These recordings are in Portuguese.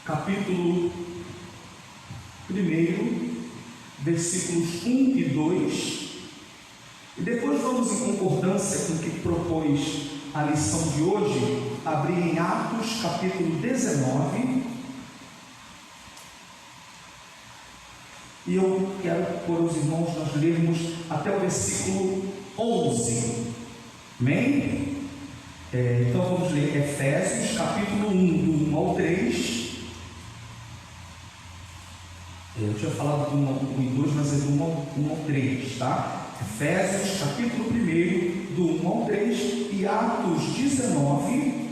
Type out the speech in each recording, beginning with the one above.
capítulo 1, versículos 1 e 2, e depois vamos, em concordância com o que propôs a lição de hoje, abrir em Atos, capítulo 19, e eu quero pôr os irmãos nós lermos até o versículo 11, amém? Então vamos ler Efésios, capítulo 1, do 1 ao 3. Eu tinha falado do 1 e 2, mas é do 1 ao 3, tá? Efésios, capítulo 1, do 1 ao 3, e Atos 19,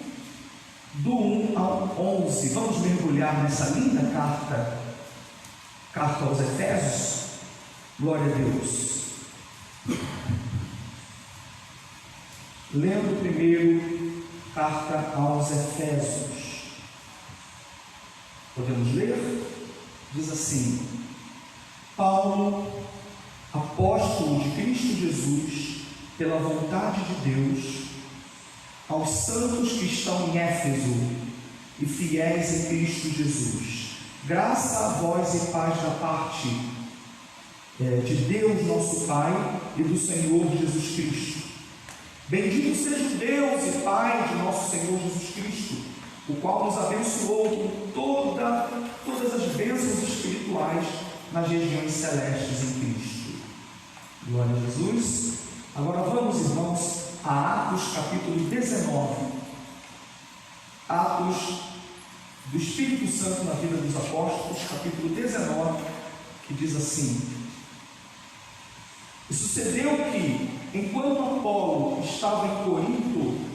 do 1 ao 11. Vamos mergulhar nessa linda carta aos Efésios. Glória a Deus. Lendo primeiro, carta aos Efésios. Podemos ler? Diz assim: Paulo, apóstolo de Cristo Jesus, pela vontade de Deus, aos santos que estão em Éfeso e fiéis em Cristo Jesus, graça a vós e paz da parte de Deus nosso Pai e do Senhor Jesus Cristo. Bendito seja o Deus e Pai de nosso Senhor Jesus Cristo, o qual nos abençoou com todas as bênçãos espirituais nas regiões celestes em Cristo. Glória a Jesus. Agora vamos, irmãos, a Atos capítulo 19. Atos do Espírito Santo na vida dos apóstolos, capítulo 19, que diz assim: E sucedeu que, enquanto Apolo estava em Corinto,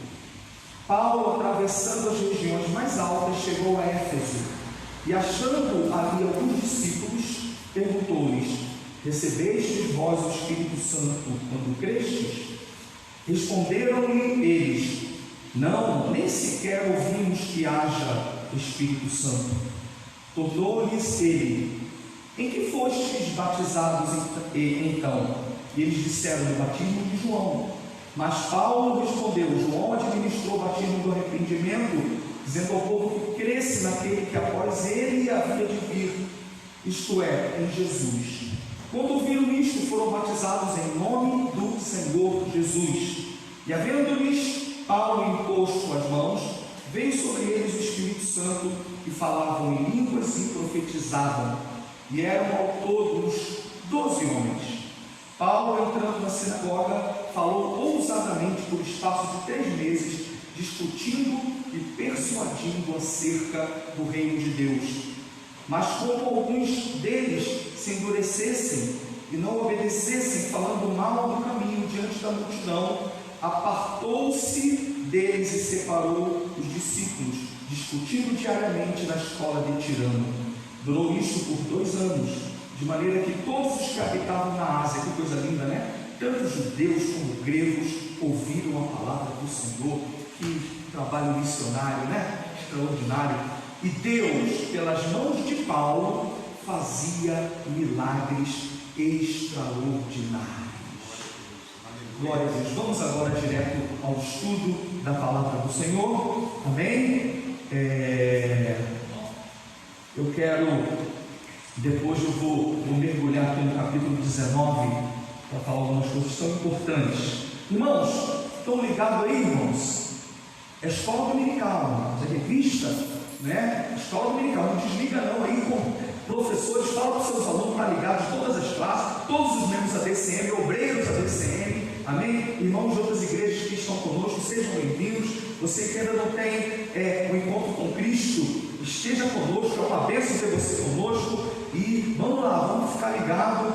Paulo, atravessando as regiões mais altas, chegou a Éfeso, e achando ali alguns discípulos, perguntou-lhes: Recebestes vós o Espírito Santo quando crestes? Responderam-lhe eles: Não, nem sequer ouvimos que haja Espírito Santo. Tornou-lhes ele: Em que fostes batizados então? E eles disseram: No batismo de João. Mas Paulo respondeu: João administrou o batismo do arrependimento, dizendo ao povo que cresce naquele que após ele havia de vir, isto é, em Jesus. Quando ouviram isto, foram batizados em nome do Senhor Jesus. E havendo-lhes Paulo imposto as mãos, veio sobre eles o Espírito Santo, e falavam em línguas e profetizavam. E eram ao todo uns 12 homens. Paulo, entrando na sinagoga, falou ousadamente por espaço de 3 meses, discutindo e persuadindo acerca do reino de Deus. Mas como alguns deles se endurecessem e não obedecessem, falando mal do caminho diante da multidão, apartou-se deles e separou os discípulos, discutindo diariamente na escola de Tirano. Durou isto por 2 anos, de maneira que todos os que habitavam na Ásia, que coisa linda, né? Tanto judeus como gregos ouviram a palavra do Senhor. Que trabalho missionário, né? Extraordinário. E Deus, pelas mãos de Paulo, fazia milagres extraordinários. Glória a Deus. Vamos agora direto ao estudo da palavra do Senhor. Amém? Eu quero, depois eu vou mergulhar aqui no capítulo 19 para falar algumas coisas tão importantes. Irmãos, estão ligados aí, irmãos? É escola dominical, é revista, né? Escola dominical, não desliga não aí com professores, fala para os seus alunos para ligar de todas as classes, todos os membros da DCM, obreiros da DCM, amém? Irmãos de outras igrejas que estão conosco, sejam bem-vindos. Você que ainda não tem o encontro com Cristo, esteja conosco, é uma bênção ter você conosco. E vamos lá, vamos ficar ligados,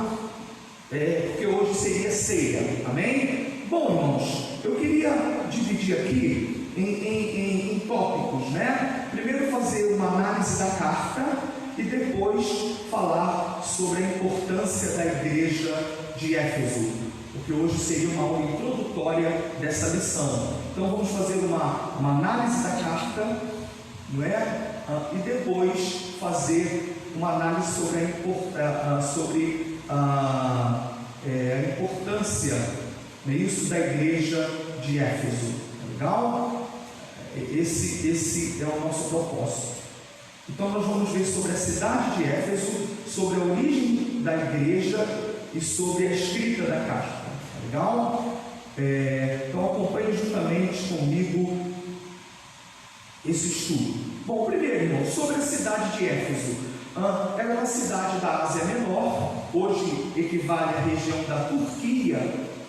porque hoje seria ceia, amém? Bom, irmãos, eu queria dividir aqui em tópicos, né? Primeiro fazer uma análise da carta e depois falar sobre a importância da igreja de Éfeso, porque hoje seria uma aula introdutória dessa lição. Então vamos fazer uma análise da carta, não é? E depois fazer uma análise sobre a importância, não é isso, da igreja de Éfeso. Legal? Esse é o nosso propósito. Então nós vamos ver sobre a cidade de Éfeso, sobre a origem da igreja e sobre a escrita da carta. Tá legal? Então acompanhe juntamente comigo esse estudo. Bom, primeiro, irmão, sobre a cidade de Éfeso. Ela é uma cidade da Ásia Menor, hoje equivale à região da Turquia,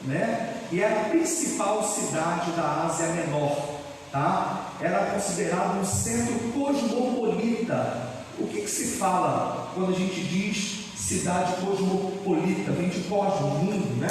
né? E é a principal cidade da Ásia Menor, tá? Ela é considerada um centro cosmopolita. O que se fala quando a gente diz cidade cosmopolita? Vem de cosmos, mundo, né?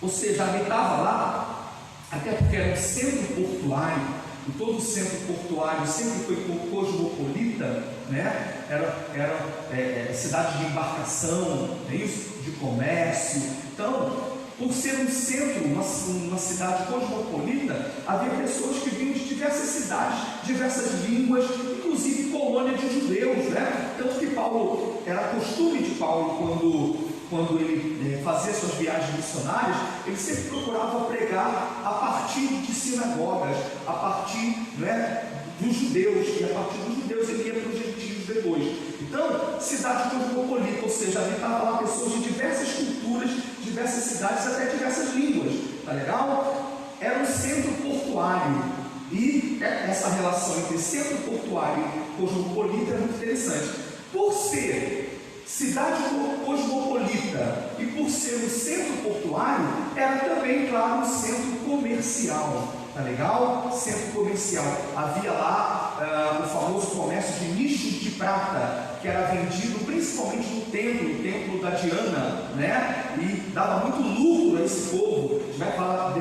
Ou seja, habitava lá, até porque era um centro portuário. E todo o centro portuário sempre foi cosmopolita, né? Era cidade de embarcação, é isso? De comércio. Então, por ser um centro, uma cidade cosmopolita, havia pessoas que vinham de diversas cidades, diversas línguas, inclusive colônia de judeus, né? Tanto que Paulo, era costume de Paulo, quando ele fazia suas viagens missionárias, ele sempre procurava pregar a partir de sinagogas, a partir, né, dos judeus, e a partir dos judeus ele ia para os gentios depois. Então, cidade cosmopolita, ou seja, habitava lá pessoas de diversas culturas, diversas cidades, até diversas línguas, tá legal? Era um centro portuário, e essa relação entre centro portuário e cosmopolita é muito interessante. Por ser cidade cosmopolita e por ser um centro portuário, era também, claro, um centro comercial, tá legal? Centro comercial. Havia lá o famoso comércio de nichos de prata, que era vendido principalmente no templo da Diana, né? E dava muito lucro a esse povo. A gente vai falar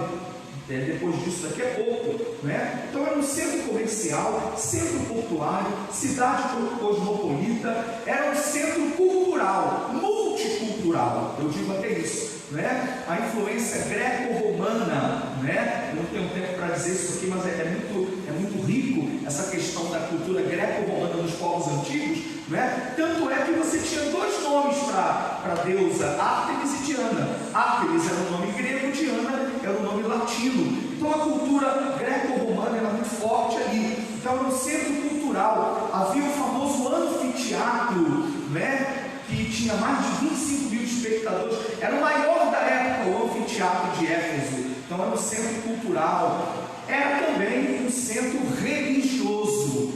depois disso daqui a pouco, né? Então era um centro comercial, centro portuário, cidade cosmopolita, era um centro cultural, multicultural, eu digo até isso, né? A influência greco-romana, né? Eu não tenho tempo para dizer isso aqui, mas é muito rico essa questão da cultura greco-romana nos povos antigos, né? Tanto é que você tinha dois nomes para a deusa, Ártemis e Diana. Ártemis era o nome grego, Diana era o nome latino. Então a cultura greco-romana era muito forte ali. Então era um centro cultural. Havia o famoso anfiteatro, né? Que tinha mais de 25 mil espectadores. Era o maior da época, o anfiteatro de Éfeso. Então era um centro cultural. Era também um centro religioso.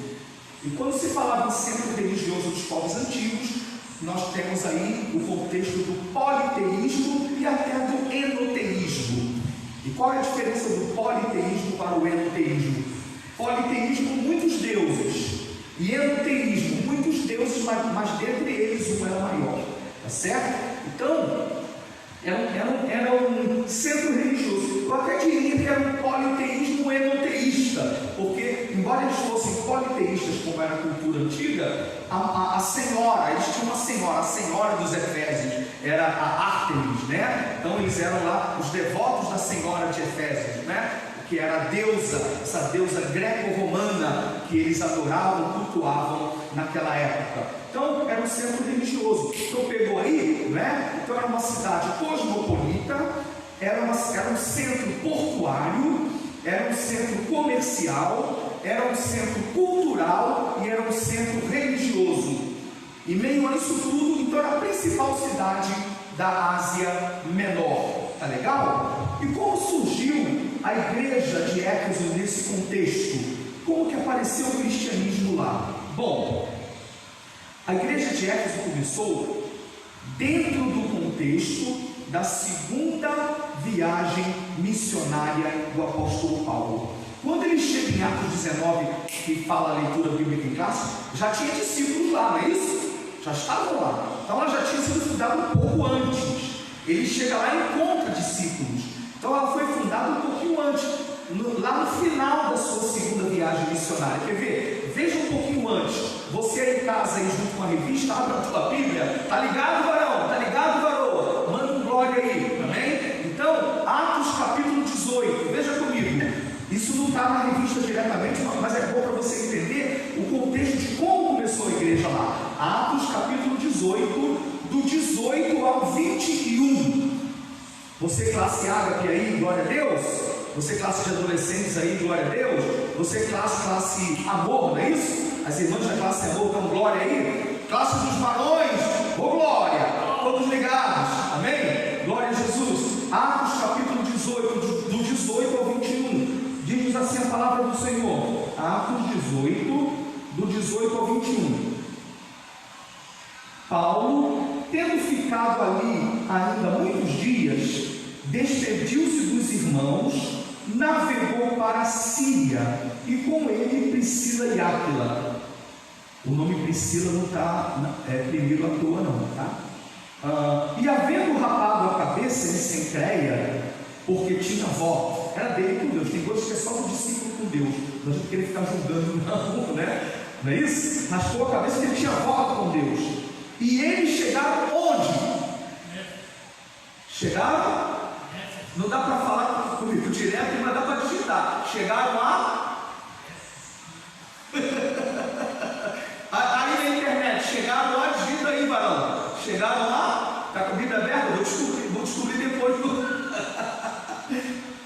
E quando se falava em centro religioso dos povos antigos, nós temos aí o contexto do politeísmo e até do enoteísmo. E qual é a diferença do politeísmo para o enoteísmo? Politeísmo, muitos deuses, e enoteísmo, muitos deuses, mas dentre eles um era maior, tá certo? Então, era um centro religioso. Eu até diria que era um politeísmo enoteísta, porque, embora eles fossem politeístas, como era a cultura antiga, a senhora, eles tinham uma senhora, a senhora dos Efésios, era a Ártemis, né? Então eles eram lá os devotos da senhora de Efésios, né? Que era a deusa, essa deusa greco-romana que eles adoravam, cultuavam naquela época. Então era um centro religioso. Então pegou aí, né? Então era uma cidade cosmopolita, era um centro portuário, era um centro comercial, era um centro cultural e era um centro religioso. E meio a isso tudo, então era a principal cidade da Ásia Menor. Tá legal? E como surgiu a igreja de Éfeso nesse contexto? Como que apareceu o cristianismo lá? Bom, a igreja de Éfeso começou dentro do contexto da segunda viagem missionária do apóstolo Paulo. Quando ele chega em Atos 19, que fala a leitura bíblica em classe, já tinha discípulos lá, não é isso? Já estavam lá. Então ela já tinha sido fundada um pouco antes. Ele chega lá e encontra discípulos. Então ela foi fundada um pouquinho antes, lá no final da sua segunda viagem missionária. Quer ver? Veja um pouquinho antes. Você aí em casa, aí junto com a revista, abre a tua Bíblia. Tá ligado, varão? Tá ligado, varoa? Manda um glória aí, amém? Então, Atos capítulo 18, veja comigo. Isso não está na revista diretamente, mas é bom para você entender o contexto de como começou a igreja lá. Atos capítulo 18, do 18 ao 21. Você classe ágape aí, glória a Deus, Você classe de adolescentes aí, glória a Deus. Você classe amor, não é isso? As irmãs da classe amor dão glória aí. Classe dos varões, ô glória. Todos ligados, amém? Glória a Jesus. Atos capítulo 18, do 18 ao 21. Diz assim a palavra do Senhor. Atos 18, do 18 ao 21. Paulo, tendo ficado ali ainda muitos dias, despediu-se dos irmãos, navegou para a Síria, e com ele Priscila e Áquila. O nome Priscila não está primeiro à toa não, tá? E havendo rapado a cabeça de Cencreia, porque tinha voto, era dele com Deus. Tem coisas que é só do discípulo com Deus, não a gente querer ficar julgando não, né? Não é isso? Raspou a cabeça porque ele tinha voto com Deus. E eles chegaram onde? Chegaram? Não dá para falar comigo direto, mas dá para digitar. Chegaram a? Aí na internet, chegaram a, digita aí, varão. Chegaram a? Está com a Bíblia aberta? Vou descobrir depois.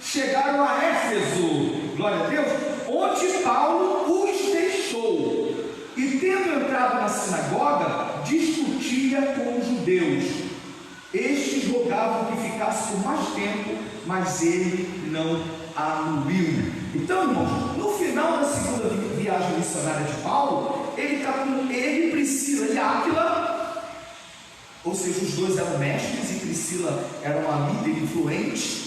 Chegaram a Éfeso, glória a Deus, onde Paulo os deixou. E tendo entrado na sinagoga, discutia com os judeus. Estes rogavam que ficasse por mais tempo, mas ele não anuiu. Então, irmãos, no final da segunda viagem missionária de Paulo, ele está com ele, Priscila e Áquila, ou seja, os dois eram mestres e Priscila era uma líder influente.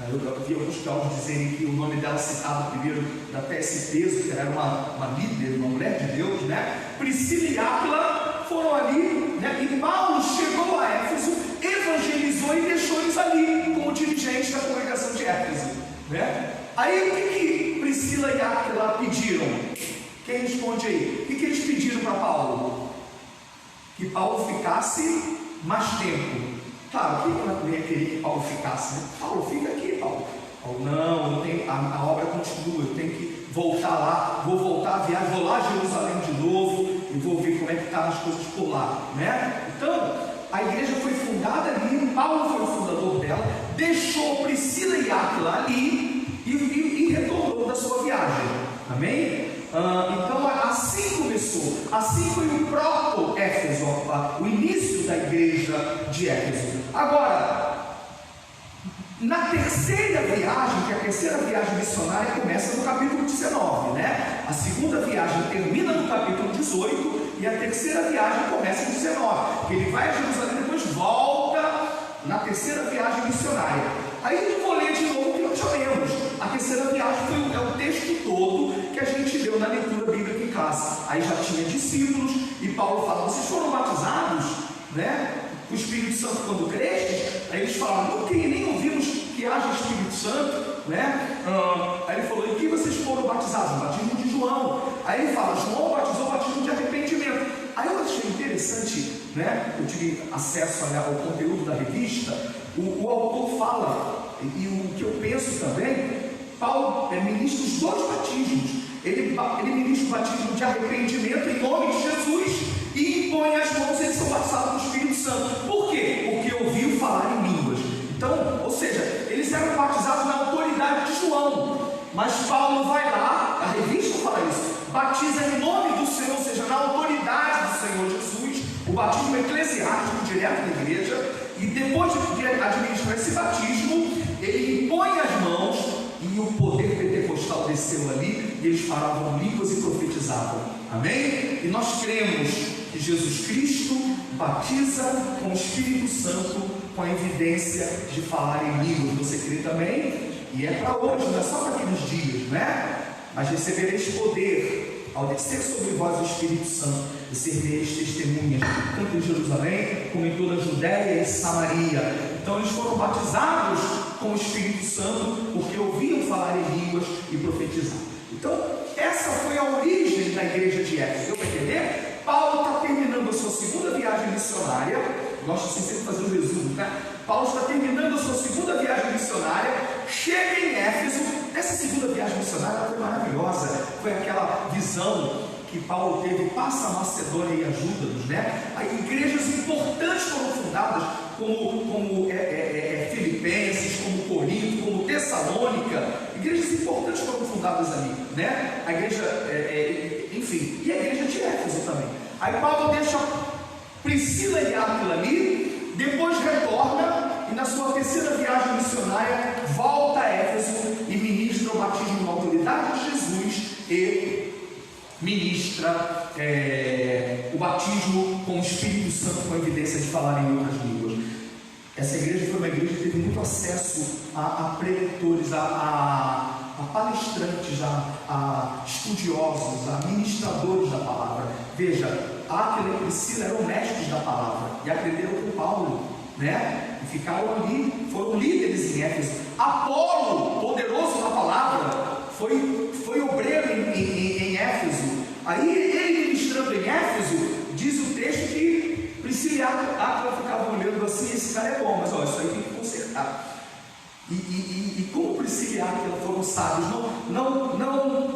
Eu vi alguns teólogos dizerem que o nome dela citado primeiro dá até esse peso, que ela era uma líder, uma mulher de Deus, né? Priscila e Áquila foram ali, né? E Paulo chegou a Éfeso, evangelizou e deixou eles ali como dirigentes da congregação de Éfeso, né? Aí o que Priscila e Áquila pediram? Quem responde aí? O que eles pediram para Paulo? Que Paulo ficasse mais tempo. Claro, quem não ia querer que Paulo ficasse, né? Paulo, fica aqui, Paulo. Paulo, não, eu tenho, a obra continua, eu tenho que voltar lá, vou voltar a viagem, vou lá a Jerusalém de novo e vou ver como é que estão as coisas por lá, né? Então, a igreja foi fundada ali, Paulo foi o fundador dela, deixou Priscila e Áquila ali e retornou da sua viagem, amém? Então assim começou, assim foi o proto-Éfeso, o início da igreja de Éfeso. Agora, na terceira viagem, que é a terceira viagem missionária, começa no capítulo 19, né? A segunda viagem termina no capítulo 18 e a terceira viagem começa no 19. Ele vai a Jerusalém e depois volta na terceira viagem missionária. Aí não vou ler de novo que nós já lemos. A terceira viagem é o texto todo que a gente leu na leitura bíblica em casa. Aí já tinha discípulos e Paulo fala: vocês foram batizados, né? O Espírito Santo quando cresce? Aí eles falaram: nunca nem ouvimos que haja Espírito Santo, né? Aí ele falou: e que vocês foram batizados? O batismo de João. Aí ele fala: João batizou o batismo de arrependimento. Aí eu achei interessante, né? Eu tive acesso ao conteúdo da revista. O autor fala, e o que eu penso também, Paulo ministra os dois batismos. Ele ministra o batismo de arrependimento em nome de Jesus e impõe as mãos, eles são batizados no Espírito Santo. Por quê? Porque ouviu falar em línguas. Então, ou seja, eles eram batizados na autoridade de João, mas Paulo vai lá, a revista fala isso, batiza em nome do Senhor, ou seja, na autoridade do Senhor Jesus, o batismo eclesiástico direto da igreja. E depois de administrar esse batismo, ele impõe as mãos e o poder pentecostal desceu ali e eles falavam línguas e profetizavam. Amém? E nós cremos que Jesus Cristo batiza com o Espírito Santo com a evidência de falar em línguas. Você crê também? E é para hoje, não é só para aqueles dias, né? Mas recebereis poder ao descer sobre vós o Espírito Santo, e servireis testemunhas, tanto em Jerusalém, como em toda a Judéia e Samaria. Então eles foram batizados com o Espírito Santo, porque ouviam falar em línguas e profetizar. Então, essa foi a origem da igreja de Éfeso. Deu para entender? Paulo está terminando a sua segunda viagem missionária. Gosto de sempre fazer um resumo, né? Paulo está terminando a sua segunda viagem missionária, chega em Éfeso. Essa segunda viagem missionária foi maravilhosa. Foi aquela visão que Paulo teve, passa a Macedônia e ajuda-nos, né? Aí, igrejas importantes foram fundadas, como Filipenses, como Corinto, como Tessalônica. Igrejas importantes foram fundadas ali, né? A igreja, enfim, e a igreja de Éfeso também. Aí Paulo deixa Priscila e Áquila ali, depois retorna e na sua terceira viagem missionária volta a Éfeso e ministra o batismo na autoridade de Jesus e ministra o batismo com o Espírito Santo, com a evidência de falar em outras línguas. Essa igreja foi uma igreja que teve muito acesso a preletores, a palestrantes, a estudiosos, a ministradores da palavra. Veja, Áquila e Priscila eram mestres da palavra e aprenderam com Paulo, né? E ficaram ali, foram líderes em Éfeso. Apolo, poderoso na palavra, foi obreiro em Éfeso. Aí ele ministrando em Éfeso, diz o texto que Priscila e Áquila ficavam olhando assim: esse cara é bom, mas ó, isso aí tem que consertar. E como Priscila e Áquila foram sábios,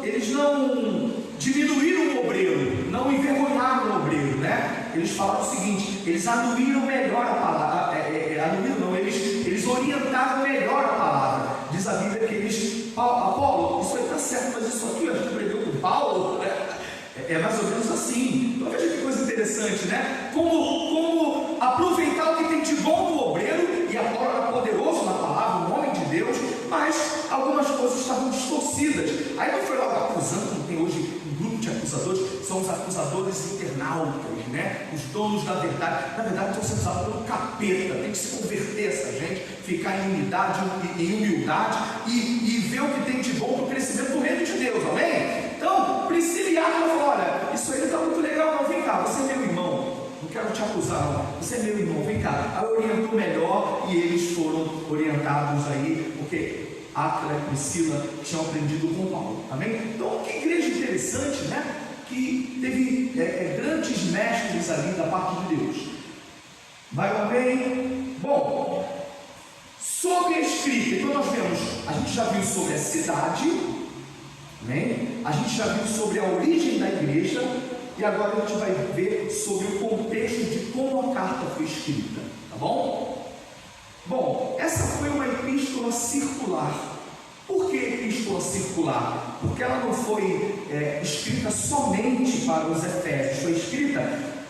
eles não diminuíram o obreiro, não envergonharam o obreiro, né? Eles falaram o seguinte: eles anuíram melhor a palavra, eles orientaram melhor a palavra. Diz a Bíblia que eles, Apolo, isso aí está certo, mas isso aqui a gente aprendeu com Paulo, é mais ou menos assim. Então veja que coisa interessante, né? Como aproveitar o que tem de bom no obreiro, e Apolo era poderoso na palavra, um homem de Deus, mas algumas coisas estavam distorcidas. Aí não foi logo acusando, como tem hoje um grupo de acusadores, são os acusadores internautas, né? Os donos da verdade. Na verdade, estão sendo usados pelo capeta. Tem que se converter essa gente, ficar em unidade, em humildade e ver o que tem de bom para o crescimento do reino de Deus, amém? Então, Priscila e Áquila falaram: olha, isso aí não está muito legal, não, vem cá, você é meu irmão. Não quero te acusar, não. Você é meu irmão, vem cá. Aí orientou melhor e eles foram orientados aí, porque Áquila e Priscila tinham aprendido com Paulo, amém? Então, que igreja interessante, né? Que teve grandes mestres ali da parte de Deus. Vai lá bem? Bom, sobre a escrita, então nós vemos, a gente já viu sobre a cidade, amém? A gente já viu sobre a origem da igreja. E agora a gente vai ver sobre o contexto de como a carta foi escrita, tá bom? Bom, essa foi uma epístola circular. Por que epístola circular? Porque ela não foi escrita somente para os Efésios, foi escrita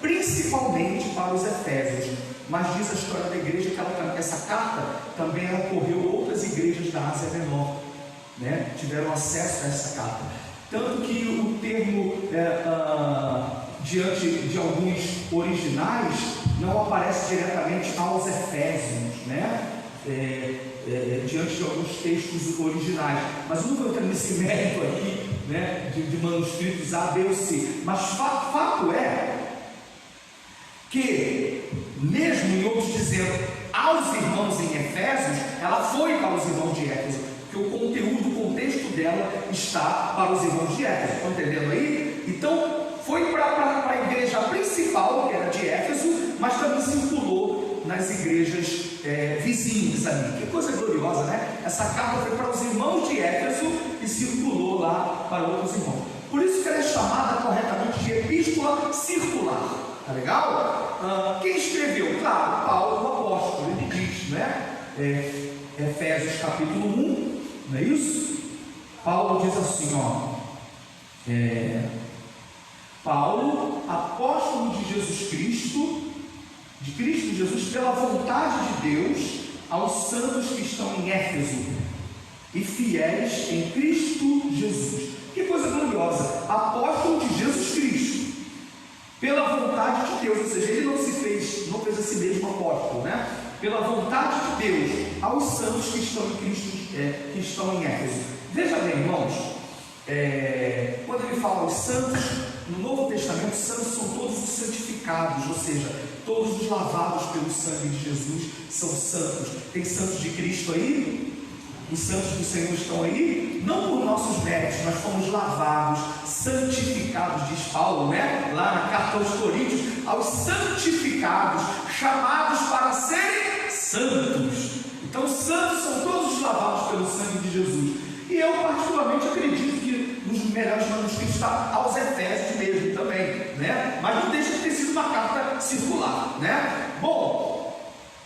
principalmente para os Efésios. Mas diz a história da igreja que essa carta também ocorreu em outras igrejas da Ásia Menor, né? Tiveram acesso a essa carta. Tanto que o termo, diante de alguns originais, não aparece diretamente aos Efésios, né? Diante de alguns textos originais. Mas eu não vou entrar nesse mérito aqui, né? de manuscritos A, B ou C. Mas fato é que, mesmo em outros dizendo aos irmãos em Efésios, ela foi para os irmãos de Éfeso. Que o conteúdo, o contexto dela está para os irmãos de Éfeso, estão entendendo aí? Então, foi para a igreja principal, que era de Éfeso, mas também circulou nas igrejas vizinhas ali. Que coisa gloriosa, né? Essa carta foi para os irmãos de Éfeso e circulou lá para outros irmãos. Por isso que ela é chamada corretamente de epístola circular. Tá legal? Quem escreveu? Claro, Paulo, o apóstolo, ele diz, né? Efésios capítulo 1, não é isso? Paulo diz assim, Paulo, apóstolo de Jesus Cristo, de Cristo Jesus, pela vontade de Deus, aos santos que estão em Éfeso e fiéis em Cristo Jesus. Que coisa gloriosa! Apóstolo de Jesus Cristo, pela vontade de Deus, ou seja, ele não fez a si mesmo apóstolo, né? Pela vontade de Deus, aos santos que estão em Cristo, que estão em Éfeso. Veja bem, irmãos, quando ele fala aos santos, no Novo Testamento, os santos são todos os santificados, ou seja, todos os lavados pelo sangue de Jesus são santos. Tem santos de Cristo aí? Os santos do Senhor estão aí? Não por nossos méritos, mas fomos lavados, santificados, diz Paulo, né? Lá na carta aos Coríntios, aos santificados, chamados para serem santos. Então, santos são todos lavados pelo sangue de Jesus. E eu particularmente acredito que nos melhores manuscritos está aos Efésios mesmo. né? Mas não deixa de ter sido uma carta circular, né? Bom,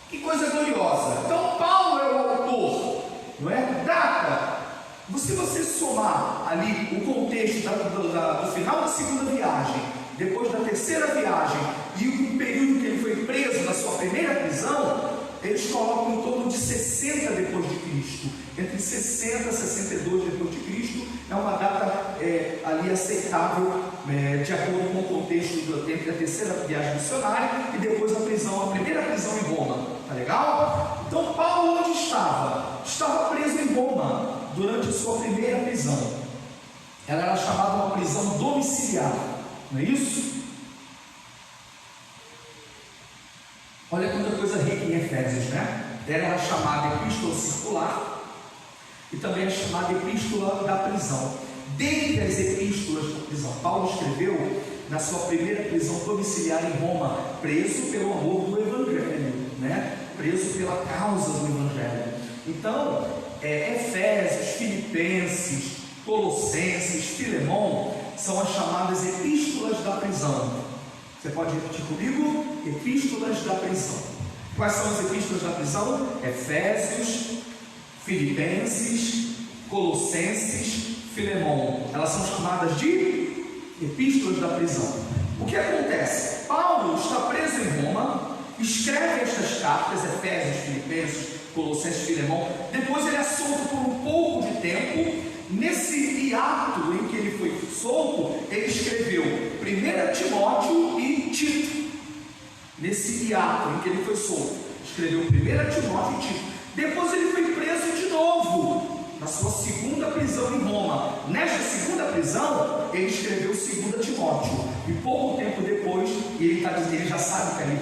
que coisa gloriosa. Então Paulo é o autor, não é? Data. Se você somar ali o contexto do final da segunda viagem, depois da terceira viagem e o período que ele foi preso na sua primeira prisão, eles colocam em torno de 60 depois de Cristo. Entre 60 e 62 depois de Cristo é uma data ali aceitável, de acordo com o contexto entre a terceira viagem missionária e depois a primeira prisão em Roma. Tá legal? Então Paulo onde estava? Estava preso em Roma durante a sua primeira prisão. Ela era chamada uma prisão domiciliar, não é isso? Olha quanta coisa rica em Efésios, né? Ela era chamada epístola circular e também é chamada epístola da prisão. Dentre as epístolas da prisão, Paulo escreveu na sua primeira prisão domiciliar em Roma, preso pelo amor do Evangelho, né? Preso pela causa do Evangelho. Então, Efésios, Filipenses, Colossenses, Filemão são as chamadas epístolas da prisão. Você pode repetir comigo? Epístolas da prisão. Quais são as epístolas da prisão? Efésios, Filipenses, Colossenses, Filemão. Elas são chamadas de epístolas da prisão. O que acontece? Paulo está preso em Roma, escreve estas cartas, Efésios, Filipenses, Colossenses, Filemão. Depois ele é solto por um pouco de tempo. Nesse hiato em que ele foi solto, ele escreveu 1 Timóteo e Tito. Nesse hiato em que ele foi solto, escreveu 1 Timóteo e Tito. Depois ele foi preso de novo, na sua segunda prisão em Roma. Nesta segunda prisão, ele escreveu 2 Timóteo. E pouco tempo depois, ele já sabe que ali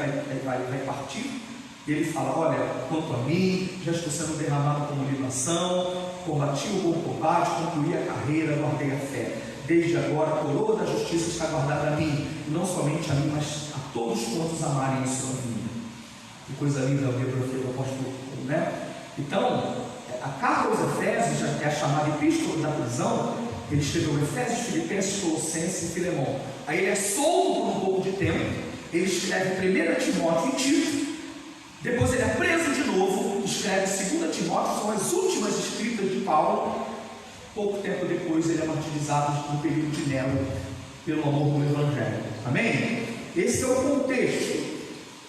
vai partir. E ele fala: olha, quanto a mim, já estou sendo derramado como libação, combati o bom combate, concluí a carreira, guardei a fé. Desde agora a coroa da justiça está guardada a mim, e não somente a mim, mas a todos quantos amarem a sua vida. Que coisa linda ver o apóstolo, né? Então, a carta aos Efésios é a chamada epístola da prisão. Ele escreveu Efésios, Filipenses, Colossenses e Filemão. Aí ele é solto por um pouco de tempo, ele escreve 1 Timóteo e Tito. Depois ele é preso de novo, escreve 2 Timóteo, são as últimas escritas de Paulo. Pouco tempo depois ele é martirizado no período de Nero, pelo amor do Evangelho. Amém? Esse é o contexto.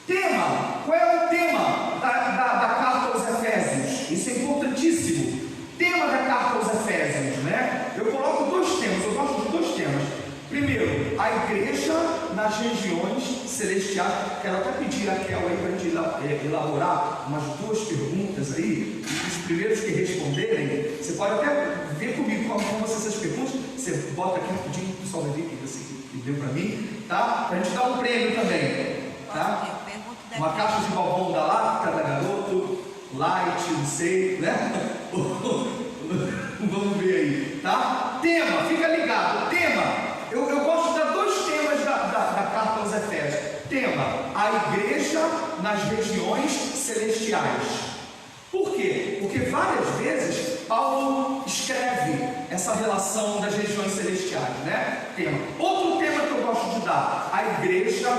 Tema, qual é o tema da carta aos Efésios? Isso é importantíssimo. Tema da carta aos Efésios, né? Eu coloco dois temas, eu gosto de dois temas. Primeiro, a igreja nas regiões celestiais. Quero até pedir a Kel aí para a gente elaborar umas duas perguntas aí. Os primeiros que responderem, você pode até ver comigo como vão ser essas perguntas. Você bota aqui rapidinho, o pessoal vai ver que deu para mim, tá? Para a gente dar um prêmio também, tá? Uma caixa de balbão da Lacta, da Garoto, Light, não sei, né? Vamos ver aí, tá? Tema, fica ligado, tema. Eu gosto de dar dois temas da carta aos Efésios. Tema: a igreja nas regiões celestiais. Por quê? Porque várias vezes Paulo escreve essa relação das regiões celestiais, né? Tema. Outro tema que eu gosto de dar: a igreja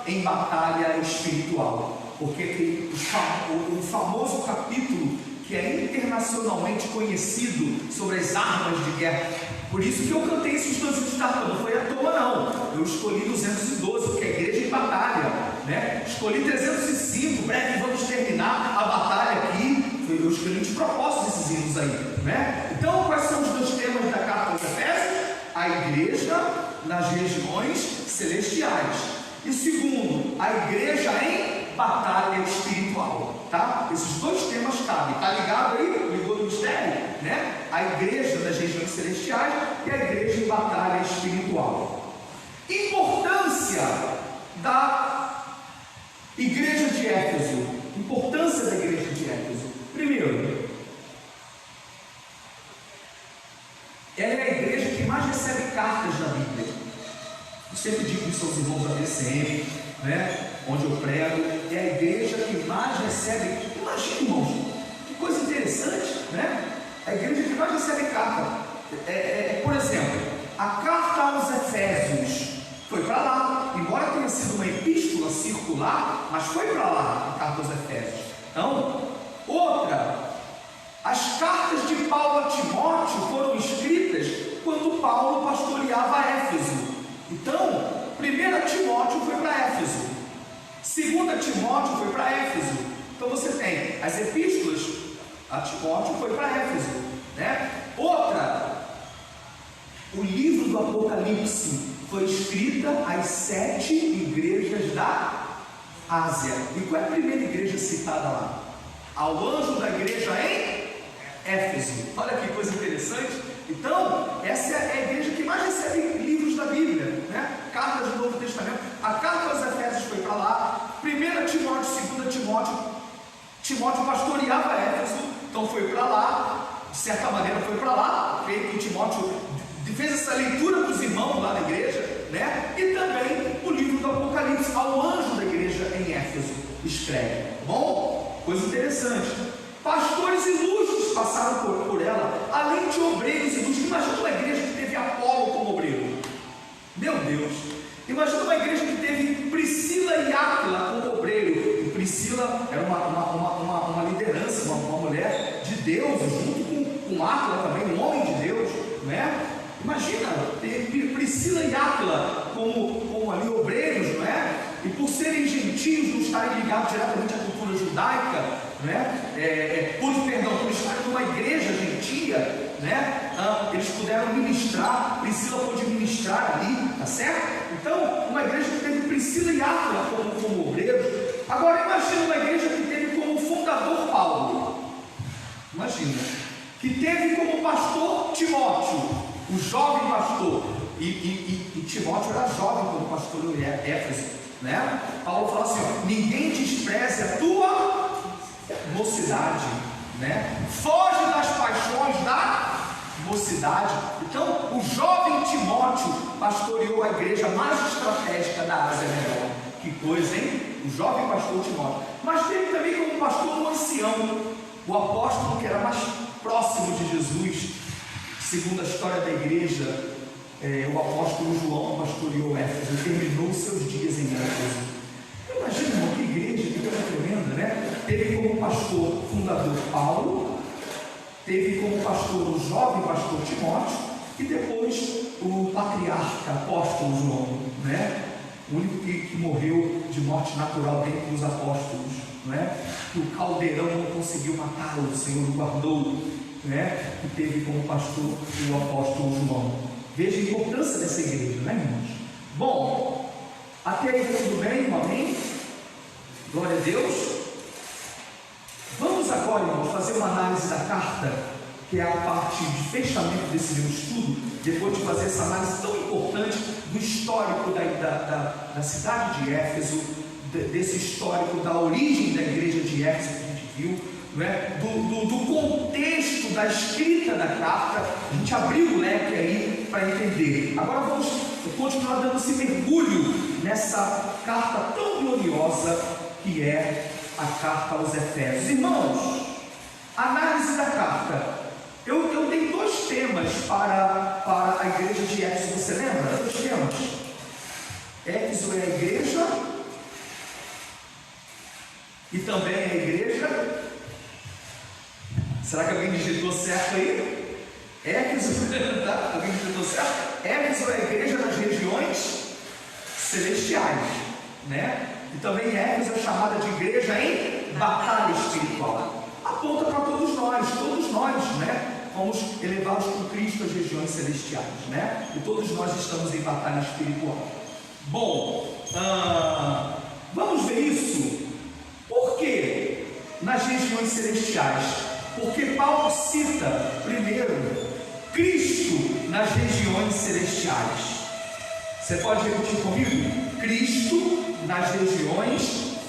em batalha espiritual. Porque tem o famoso capítulo que é internacionalmente conhecido sobre as armas de guerra. Por isso que eu cantei esses 12 destaques, não foi à toa não. Eu escolhi 212, que é a igreja em batalha, né? Escolhi 305, breve vamos terminar a batalha aqui. Eu escolhi de propósito esses hinos aí, né? Então, quais são os dois temas da carta aos Efésios? A igreja nas regiões celestiais. E segundo, a igreja em batalha espiritual, tá? Esses dois temas cabem. Tá ligado aí? Ligou no mistério, né? A igreja das regiões celestiais e a igreja em batalha espiritual. Importância da igreja de Éfeso. Importância da igreja de Éfeso. Primeiro, ela é a igreja que mais recebe cartas na Bíblia. Eu sempre digo isso aos irmãos da BCM, né? Onde eu prego, é a igreja que mais recebe. Imagina, irmãos, que coisa interessante, né? A igreja que mais recebe carta. Por exemplo, a carta aos Efésios foi para lá. circular, mas foi para lá a carta aos Efésios. Então, outra, as cartas de Paulo a Timóteo foram escritas quando Paulo pastoreava Éfeso. Então, 1 Timóteo foi para Éfeso, 2 Timóteo foi para Éfeso. Então você tem as epístolas a Timóteo foi para Éfeso, né? Outra, o livro do Apocalipse foi escrita às 7 igrejas da Ásia. E qual é a primeira igreja citada lá? Ao anjo da igreja em Éfeso. Olha que coisa interessante. Então, essa é a igreja que mais recebe livros da Bíblia, né? Cartas do Novo Testamento. A carta aos Efésios foi para lá. 1 Timóteo, 2 Timóteo. Timóteo pastoreava Éfeso, então foi para lá. De certa maneira foi para lá. Creio que Timóteo fez essa leitura para os irmãos lá na igreja, né? E também o livro do Apocalipse ao anjo da igreja em Éfeso escreve. Bom, coisa interessante. Pastores ilustres passaram por ela, além de obreiros ilustres. Imagina uma igreja que teve Apolo como obreiro. Meu Deus! Imagina uma igreja que teve Priscila e Áquila como obreiro. E Priscila era uma liderança, uma mulher de Deus, junto com Áquila também, um homem de Deus, né? Imagina ter Priscila e Áquila como ali obreiros, não é? E por serem gentios, não estarem ligados diretamente à cultura judaica, né? Por estarem numa igreja gentia, né? Eles puderam ministrar, Priscila pôde ministrar ali, tá certo? Então, uma igreja que teve Priscila e Áquila como obreiros. Agora imagina uma igreja que teve como fundador Paulo. Imagina, que teve como pastor Timóteo, o jovem pastor, e Timóteo era jovem quando pastoreou Éfeso, né? Paulo fala assim, ó, ninguém despreze a tua mocidade, né? Foge das paixões da mocidade. Então, o jovem Timóteo pastoreou a igreja mais estratégica da Ásia Menor. Que coisa, hein? O jovem pastor Timóteo. Mas teve também como pastor o ancião, o apóstolo que era mais próximo de Jesus. Segundo a história da igreja, o apóstolo João pastoreou Éfeso e terminou seus dias em Éfeso. Imagina, irmão, que igreja, que coisa tremenda, né? Teve como pastor fundador Paulo, teve como pastor o jovem pastor Timóteo e depois o patriarca, apóstolo João, né? O único que morreu de morte natural dentre os apóstolos, né? Que o caldeirão não conseguiu matá-lo, o Senhor o guardou, né? Que teve como pastor o apóstolo João. Veja a importância dessa igreja, né, irmãos? Bom, até aí tudo bem, amém? Glória a Deus. Vamos agora, irmãos, fazer uma análise da carta, que é a parte de fechamento desse meu estudo, depois de fazer essa análise tão importante do histórico da cidade de Éfeso, desse histórico da origem da igreja de Éfeso que a gente viu, né? do contexto da escrita da carta. A gente abriu o leque aí para entender. Agora vamos continuar dando esse mergulho nessa carta tão gloriosa que é a carta aos Efésios. Irmãos, análise da carta. Eu tenho dois temas para a igreja de Éfeso. Você lembra? Dois temas. Éfeso é a igreja e também é a igreja. Será que alguém digitou certo aí? Éfeso, tá? Alguém digitou certo? Éfeso é a igreja nas regiões celestiais, né? E também Éfeso é chamada de igreja em batalha espiritual. Aponta para todos nós, né? Fomos elevados por Cristo às regiões celestiais, né? E todos nós estamos em batalha espiritual. Bom, vamos ver isso. Por que nas regiões celestiais? Porque Paulo cita primeiro Cristo nas regiões celestiais. Você pode repetir comigo? Cristo nas regiões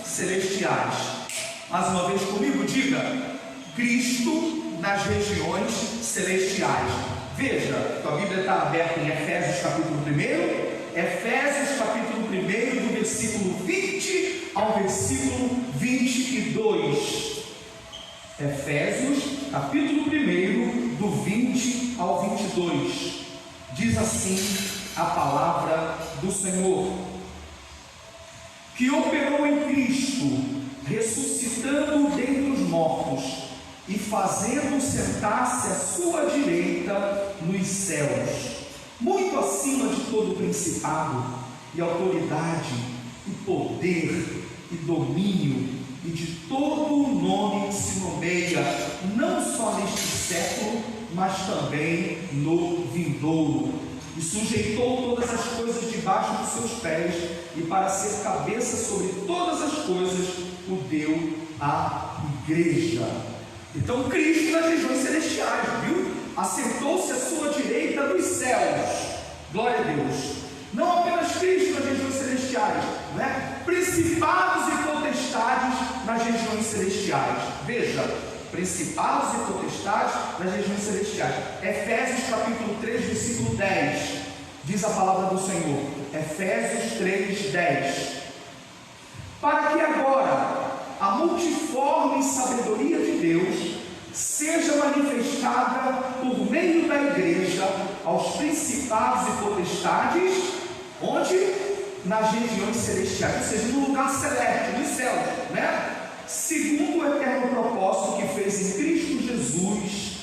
celestiais. Mais uma vez comigo, diga: Cristo nas regiões celestiais. Veja, a Bíblia está aberta em Efésios capítulo 1, Efésios capítulo 1, do versículo 20 ao versículo 22. Efésios capítulo 1, do 20 ao 22. Diz assim a palavra do Senhor: que operou em Cristo, ressuscitando dentre os mortos e fazendo sentar-se à sua direita nos céus, muito acima de todo principado e autoridade e poder e domínio e de todo o nome que se nomeia, não só neste século, mas também no vindouro, e sujeitou todas as coisas debaixo dos seus pés, e para ser cabeça sobre todas as coisas, o deu à igreja. Então Cristo nas regiões celestiais, viu? Assentou-se à sua direita nos céus. Glória a Deus. Não apenas Cristo nas regiões celestiais, né? Principados e potestades nas regiões celestiais. Veja, principados e potestades nas regiões celestiais. Efésios capítulo 3, versículo 10, diz a palavra do Senhor. Efésios 3, 10. Para que agora a multiforme sabedoria de Deus seja manifestada por meio da igreja aos principados e potestades, onde? Nas regiões celestiais, ou seja, no lugar celeste, nos céus, né? Segundo o eterno propósito que fez em Cristo Jesus,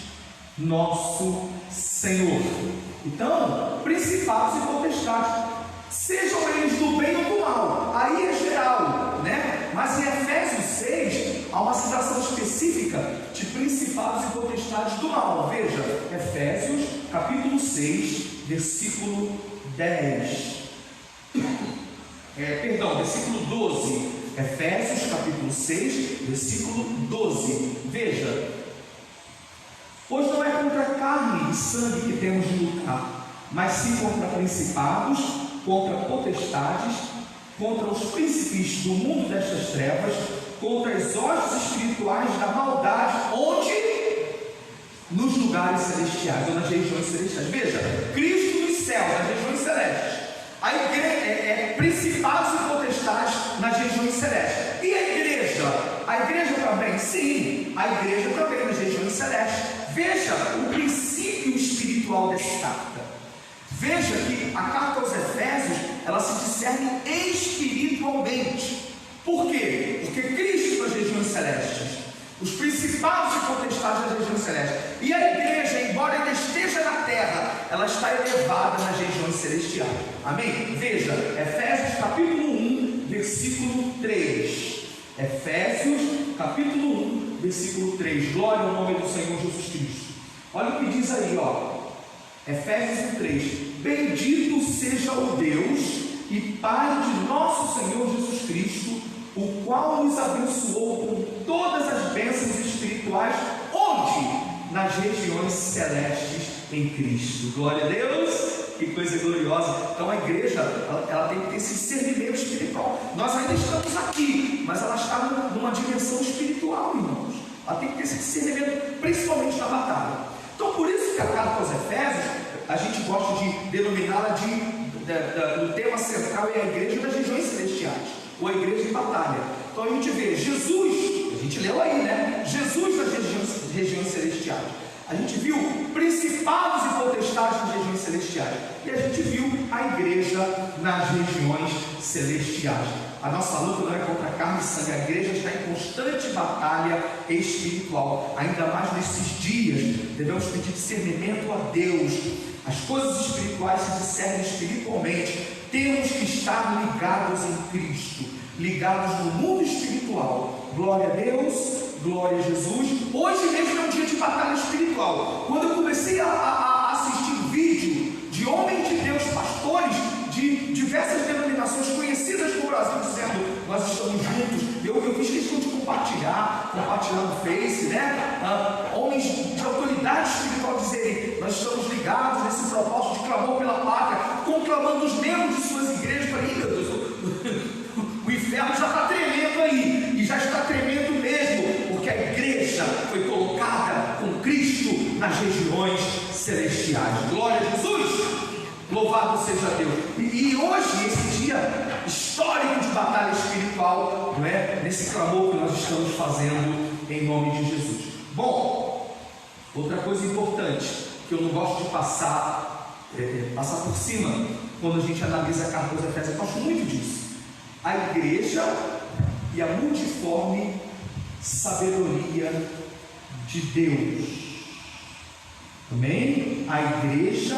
nosso Senhor. Então, principados e potestades, sejam eles do bem ou do mal, aí é geral, né? Mas em Efésios 6, há uma citação específica de principados e potestades do mal. Veja, Efésios capítulo 6, versículo 10. Versículo 12. Efésios capítulo 6, versículo 12. Veja: pois não é contra carne e sangue que temos de lutar, mas sim contra principados, contra potestades, contra os príncipes do mundo destas trevas, contra as hostes espirituais da maldade, onde? Nos lugares celestiais, ou nas regiões celestiais. Veja, Cristo nos céus, nas regiões celestes. A igreja principados e potestades nas regiões celestes. E a igreja? A igreja também? Sim, a igreja também nas regiões celestes. Veja o princípio espiritual dessa carta. Veja que a carta aos Efésios, ela se discerne espiritualmente. Por quê? Porque Cristo nas regiões celestes, os principados e potestades das regiões celestes, e a igreja, embora ainda esteja na terra, ela está elevada nas regiões celestiais. Amém? Veja, Efésios capítulo 1, versículo 3. Efésios capítulo 1, versículo 3. Glória ao nome do Senhor Jesus Cristo. Olha o que diz aí, ó. Efésios 3. Bendito seja o Deus e Pai de nosso Senhor Jesus Cristo, o qual nos abençoou com todas as bênçãos espirituais, onde? Nas regiões celestes em Cristo. Glória a Deus, que coisa gloriosa. Então a igreja, ela tem que ter esse discernimento espiritual. Nós ainda estamos aqui, mas ela está numa dimensão espiritual, irmãos. Ela tem que ter esse discernimento, principalmente na batalha. Então por isso que a carta aos Efésios, a gente gosta de denominá-la do tema central é a igreja das regiões celestiais, ou a igreja em batalha. Então a gente vê Jesus, a gente leu aí, né? Jesus nas regiões celestiais. A gente viu principados e potestades nas regiões celestiais. E a gente viu a igreja nas regiões celestiais. A nossa luta não é contra carne e sangue. A igreja está em constante batalha espiritual. Ainda mais nesses dias, devemos pedir discernimento a Deus. As coisas espirituais se discernem espiritualmente. Temos que estar ligados em Cristo, ligados no mundo espiritual. Glória a Deus, glória a Jesus. Hoje mesmo é um dia de batalha espiritual. Quando eu comecei a assistir vídeo de homens de Deus, pastores de diversas denominações conhecidas no Brasil, dizendo: nós estamos juntos. Eu fiz questão de compartilhar no Face, né? Homens de autoridade espiritual dizerem: nós estamos ligados nesse propósito de clamor pela pátria, conclamando os membros de suas igrejas. Falei: meu Deus, o inferno já está tremendo aí, e já está tremendo mesmo, porque a igreja foi colocada com Cristo nas regiões celestiais. Glória a Jesus! Louvado seja Deus. E hoje, esse dia histórico de batalha espiritual, não é? Nesse clamor que nós estamos fazendo em nome de Jesus. Bom, outra coisa importante que eu não gosto de passar por cima quando a gente analisa a carta aos Efésios, eu gosto muito disso. a igreja e a multiforme sabedoria de Deus. Amém? A igreja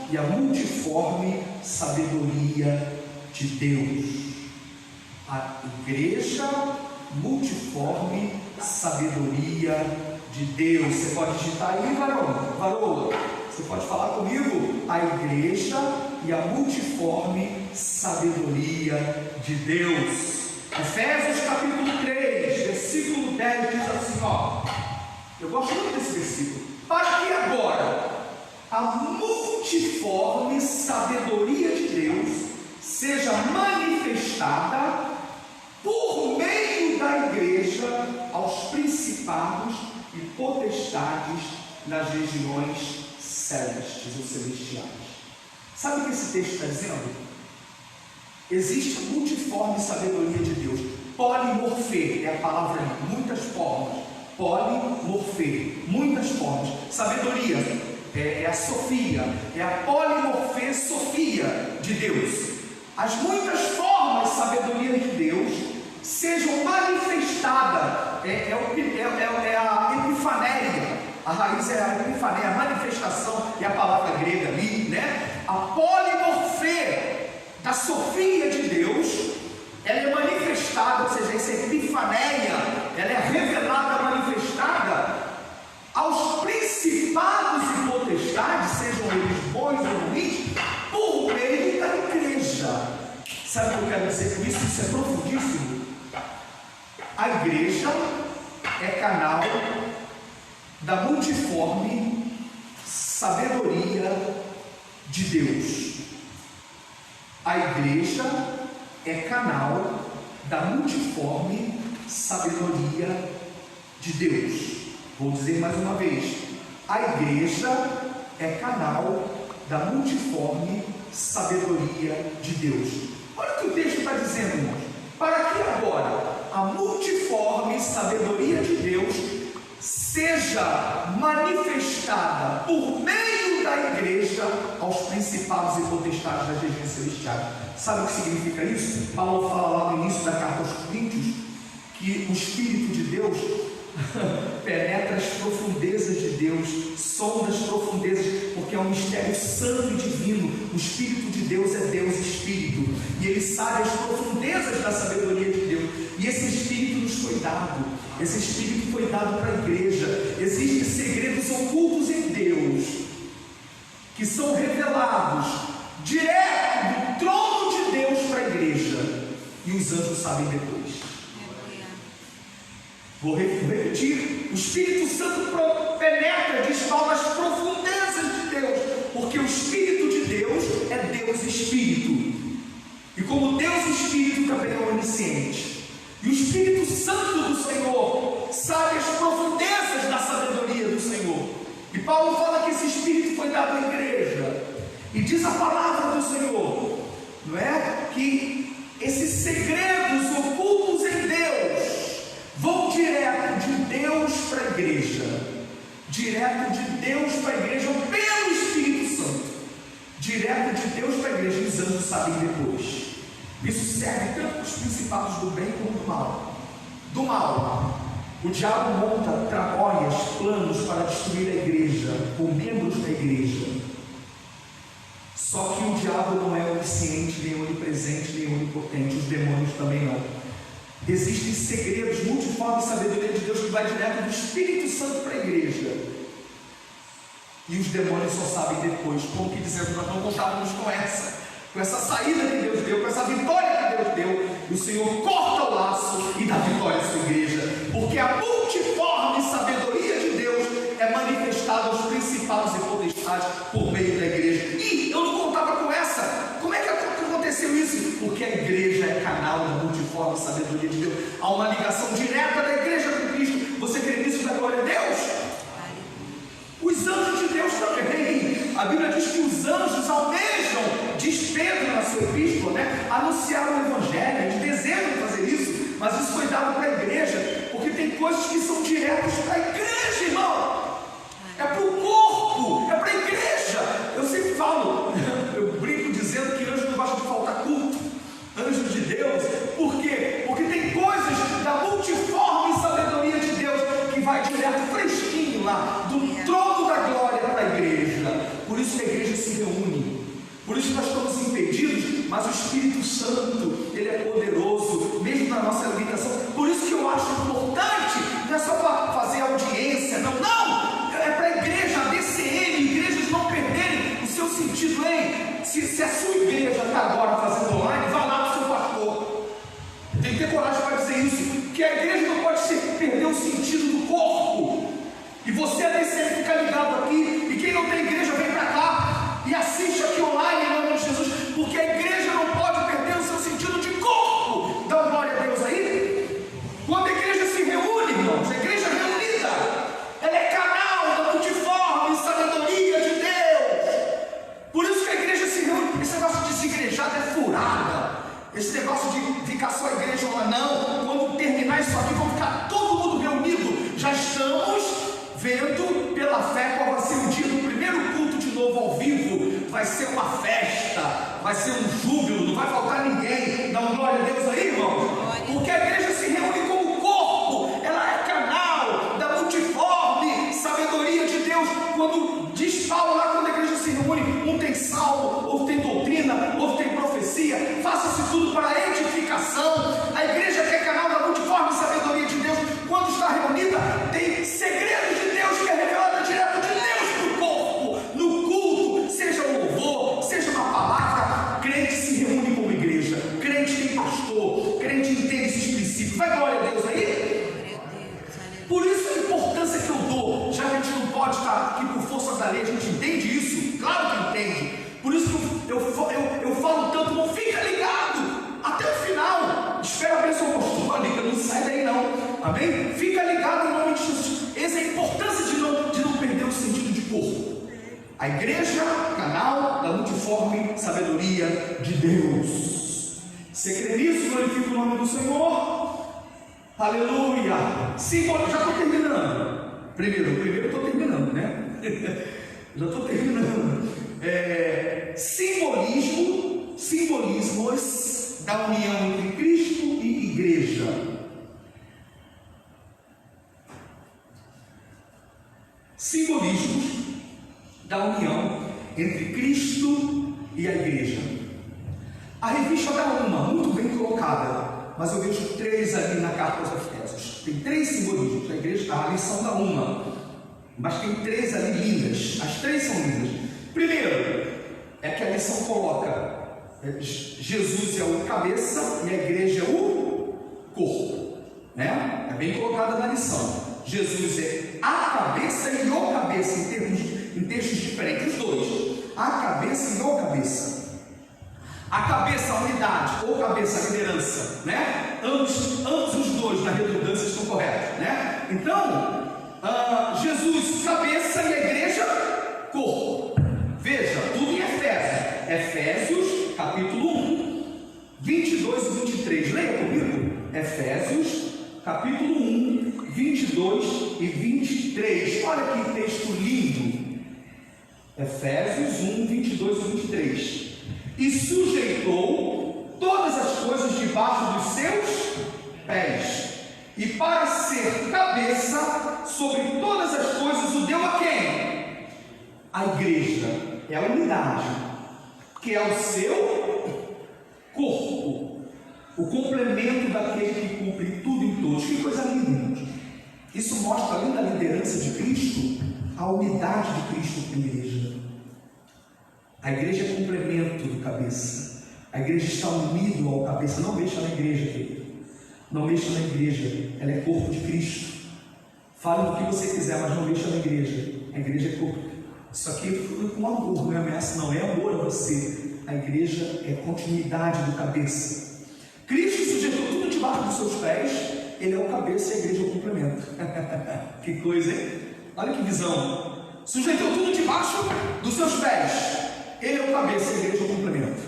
e a multiforme sabedoria de Deus. A igreja, multiforme sabedoria de Deus. Você pode digitar aí, varoa? Você pode falar comigo? A igreja e a multiforme sabedoria de Deus. Efésios capítulo 3, versículo 10 diz assim, ó. Eu gosto muito desse versículo. Para que agora a multiforme sabedoria de Deus seja manifestada por meio da igreja aos principados e potestades nas regiões celestes ou celestiais. Sabe o que esse texto está dizendo? Existe multiforme sabedoria de Deus. Polimorfê é a palavra ali, muitas formas. Polimorfê, muitas formas. Sabedoria é a Sofia, é a polimorfê Sofia de Deus. As muitas formas de sabedoria de Deus sejam manifestadas, é a epifanéia, a raiz é a epifanéia, a manifestação, é a palavra grega ali, né? A polimorfê da Sofia de Deus, ela é manifestada, ou seja, essa epifanéia, ela é revelada, manifestada aos principados e potestades, sejam eles bons ou ruins, por meio da igreja. Sabe o que eu quero dizer com isso? Isso é profundíssimo. A igreja é canal da multiforme sabedoria de Deus. A igreja é canal da multiforme sabedoria de Deus. Vou dizer mais uma vez. A igreja é canal da multiforme sabedoria de Deus. Olha o que o texto está dizendo, irmãos. Para que agora a multiforme sabedoria de Deus seja manifestada por meio da igreja aos principados e potestades das regiões celestiais. Sabe o que significa isso? Paulo fala lá no início da carta aos Coríntios que o Espírito de Deus penetra as profundezas de Deus, sonda as profundezas, porque é um mistério santo e divino. O Espírito de Deus é Deus Espírito, e Ele sabe as profundezas da sabedoria de Deus, e esse Espírito nos foi dado. Esse Espírito foi dado para a igreja. Existem segredos ocultos em Deus que são revelados direto do trono de Deus para a igreja, e os anjos sabem depois. Vou repetir: o Espírito Santo penetra, desfala as profundezas de Deus, porque o Espírito de Deus é Deus Espírito, e como Deus Espírito também é onisciente, e o Espírito Santo do Senhor sabe as profundezas da sabedoria do Senhor. E Paulo fala que esse Espírito foi dado à igreja, e diz a palavra do Senhor, não é? Que esses segredos ocultos em Deus vão direto de Deus para a igreja, direto de Deus para a igreja pelo Espírito Santo, direto de Deus para a igreja, e os anjos sabem depois. Isso serve tanto para os principados do bem como do mal. Do mal, o diabo monta tramóias, planos para destruir a igreja, ou membros da igreja. Só que o diabo não é onisciente, nem onipresente, nem onipotente, os demônios também não. Existem segredos, multiforme sabedoria de Deus que vai direto do Espírito Santo para a igreja, e os demônios só sabem depois, como que dizendo, nós não contávamos com essa saída que Deus deu, com essa vitória que Deus deu, e o Senhor corta o laço e dá vitória à sua igreja, porque a multiforme sabedoria de Deus é manifestada aos principados e potestades por meio da igreja. E eu não contava com essa. Como é que aconteceu isso? Porque a igreja é canal da multiforme sabedoria de Deus. Há uma ligação direta da igreja com Cristo. Você crê nisso da glória a Deus? Os anjos de Deus também. A Bíblia diz que os anjos almejam, diz Pedro na sua epístola, né? Anunciar o evangelho, eles desejam fazer isso, mas isso foi dado para a igreja, porque tem coisas que são diretas para a igreja, irmão. É para o corpo, é para a igreja. Eu sempre falo, eu brinco dizendo que anjo não gosta de faltar culto, anjos de Deus. igreja se reúne. Por isso nós estamos impedidos, mas o Espírito Santo, ele é poderoso, mesmo na nossa limitação. Por isso que eu acho importante, não é só para fazer audiência, não, é para a igreja, a DCM, igrejas não perderem o seu sentido. Hein? Se a sua igreja está agora fazendo online, vá lá para o seu pastor. Tem que ter coragem para dizer isso, que a igreja não pode perder o sentido do corpo. E você, a DCM, fica ligado aqui, e quem não tem igreja vem para cá e assiste aqui online em nome de Jesus, porque a igreja não pode perder o seu sentido de corpo. Dá glória a Deus aí. Quando a igreja se reúne, irmãos, a igreja reunida, ela é canal da multiforme sabedoria de Deus. Por isso que a igreja se reúne. Esse negócio de se igrejar é furada. Esse negócio de ficar só a igreja lá, não. Quando terminar isso aqui, vamos ficar todo mundo reunido. Já estamos vendo pela fé qual vai ser o dia do primeiro culto de novo ao vivo. Vai ser uma festa, vai ser um júbilo, não vai faltar ninguém. Dá uma glória a Deus aí, irmão. Porque a igreja se reúne como corpo, ela é canal da multiforme sabedoria de Deus. Quando diz Paulo lá, quando a igreja se reúne, um tem salmo, outro tem doutrina, outro tem profecia, faça-se tudo para a edificação. A igreja que é canal da multiforme sabedoria de Deus, quando está reunida, tem segredos de Deus que é revelado direto de Deus para o corpo, no culto, seja um louvor, seja uma palavra. Crente se reúne como igreja, crente tem pastor, crente entende esses princípios. Vai glória a Deus aí? Por isso a importância que eu dou, já que a gente não pode estar aqui por força da lei, a gente entende isso, claro que entende. Por isso que eu falo tanto, não fica ligado até o final. Espera a bênção apostólica, não sai daí não. Amém? Fica ligado em nome de Jesus. Essa é a importância de não perder o sentido de corpo. A igreja, canal da multiforme sabedoria de Deus. Você crê nisso? Glorifica o nome do Senhor. Aleluia. Já estou terminando. Primeiro estou terminando, né? Já estou terminando. Simbolismos da união entre Cristo e igreja. Simbolismos da união entre Cristo e a igreja. A revista dá uma, muito bem colocada, mas eu vejo 3 ali na carta aos Efésios. Tem 3 simbolismos. A igreja, a lição dá uma, mas tem 3 ali lindas. As 3 são lindas. Primeiro, é que a lição coloca: Jesus é o cabeça e a igreja é o corpo, né? É bem colocada na lição. Jesus é a cabeça e o cabeça, em textos diferentes, os dois. A cabeça e o cabeça. A cabeça, a unidade, ou cabeça, a liderança, né? Ambos os dois, na redundância, estão corretos, né? Então, Jesus, cabeça, e a igreja, corpo. Veja, tudo em Efésios. Efésios, capítulo 1, 22 e 23. Leia comigo. Efésios, capítulo 1, 22 e 23. Olha que texto lindo. Efésios 1, 22 e 23. E sujeitou todas as coisas debaixo dos seus pés, e para ser cabeça sobre todas as coisas o deu a quem? A igreja. É a unidade, que é o seu corpo, o complemento daquele que cumpre tudo em todos. Que coisa linda, irmãos. Isso mostra, além da liderança de Cristo, a unidade de Cristo com a igreja. A igreja é complemento do cabeça. A igreja está unida ao cabeça. Não mexa na igreja, querido. Não mexa na igreja. Ela é corpo de Cristo. Fale o que você quiser, mas não mexa na igreja. A igreja é corpo. Isso aqui é com amor, não é ameaça, não. É amor a você. A igreja é continuidade do cabeça. Cristo sujeitou tudo debaixo dos seus pés. Ele é o cabeça e a igreja é o complemento. Que coisa, hein? Olha que visão. Sujeitou tudo debaixo dos seus pés. Ele é o cabeça e a igreja é o complemento.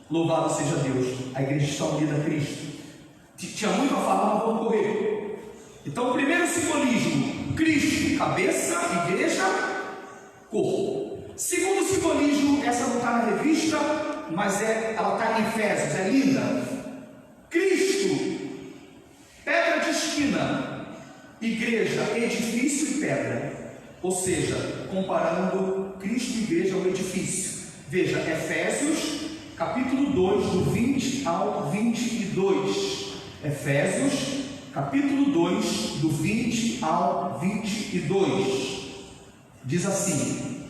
Louvado seja Deus. A igreja está unida a Cristo. Tinha muito a falar, mas vamos correr. Então, o primeiro simbolismo: Cristo, cabeça, igreja, corpo. Segundo simbolismo, essa não está na revista, mas ela está em Efésios, é linda. Cristo, pedra de esquina, igreja, edifício e pedra. Ou seja, comparando Cristo e igreja é um edifício. Veja, Efésios, capítulo 2, do 20 ao 22. Efésios, capítulo 2, do 20 ao 22. Diz assim: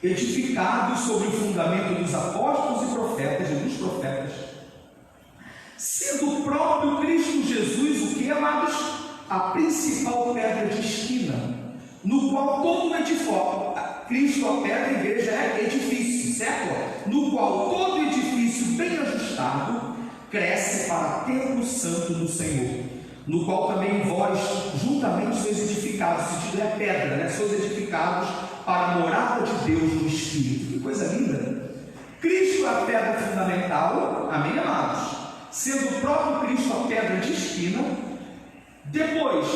edificados sobre o fundamento dos apóstolos e profetas, sendo o próprio Cristo Jesus, o que, amados? A principal pedra de esquina, no qual todo edifício, Cristo, a pedra, a igreja é edifício, certo? No qual todo edifício bem ajustado cresce para templo santo do Senhor, no qual também vós juntamente sois edificados, o sentido é pedra, né? Sois edificados para a morada de Deus no Espírito. Que coisa linda! Cristo é a pedra fundamental, amém, amados? Sendo o próprio Cristo a pedra de esquina. Depois,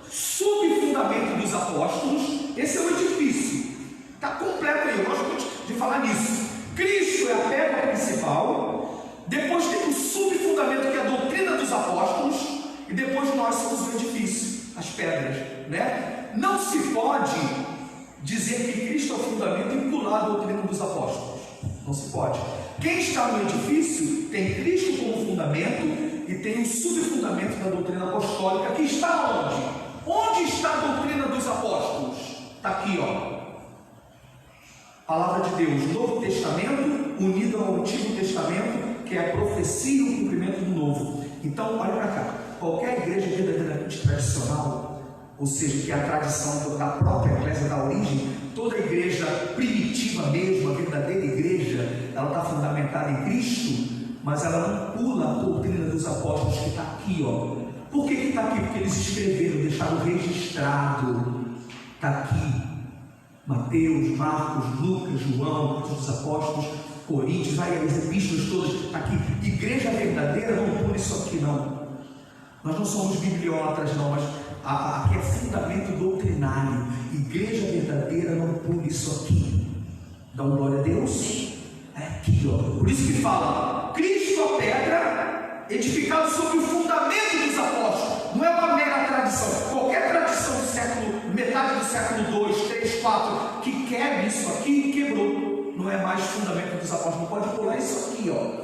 subfundamento dos apóstolos. Esse é o edifício, está completo aí, eu gosto muito de falar nisso. Cristo é a pedra principal. Depois tem o subfundamento, que é a doutrina dos apóstolos. E depois nós somos o edifício, as pedras, né? Não se pode dizer que Cristo é o fundamento e pular a doutrina dos apóstolos. Não se pode. Quem está no edifício tem Cristo como fundamento e tem o subfundamento da doutrina apostólica, que está onde? Onde está a doutrina dos apóstolos? Está aqui, ó. Palavra de Deus, Novo Testamento unido ao Antigo Testamento, que é a profecia e o cumprimento do Novo. Então, olha para cá. Qualquer igreja verdadeiramente tradicional, ou seja, que é a tradição da própria eclésia, da origem, toda igreja primitiva mesmo, a verdadeira igreja, ela está fundamentada em Cristo, mas ela não pula a doutrina dos apóstolos, que está aqui, ó. Por que está aqui? Porque eles escreveram, deixaram registrado. Está aqui Mateus, Marcos, Lucas, João, dos apóstolos, Coríntios, as epístolas todas, está aqui. Igreja verdadeira não pula isso aqui, não. Nós não somos bibliólatras, não, mas aqui é fundamento doutrinário. Igreja verdadeira não pula isso aqui. Dá uma glória a Deus? É aqui, ó. Por isso que fala, Cristo a pedra, edificado sobre o fundamento dos apóstolos. Não é uma mera tradição. Qualquer tradição do século, metade do século 2, 3, 4, que quebra isso aqui, quebrou. Não é mais fundamento dos apóstolos. Não pode pular isso aqui, ó.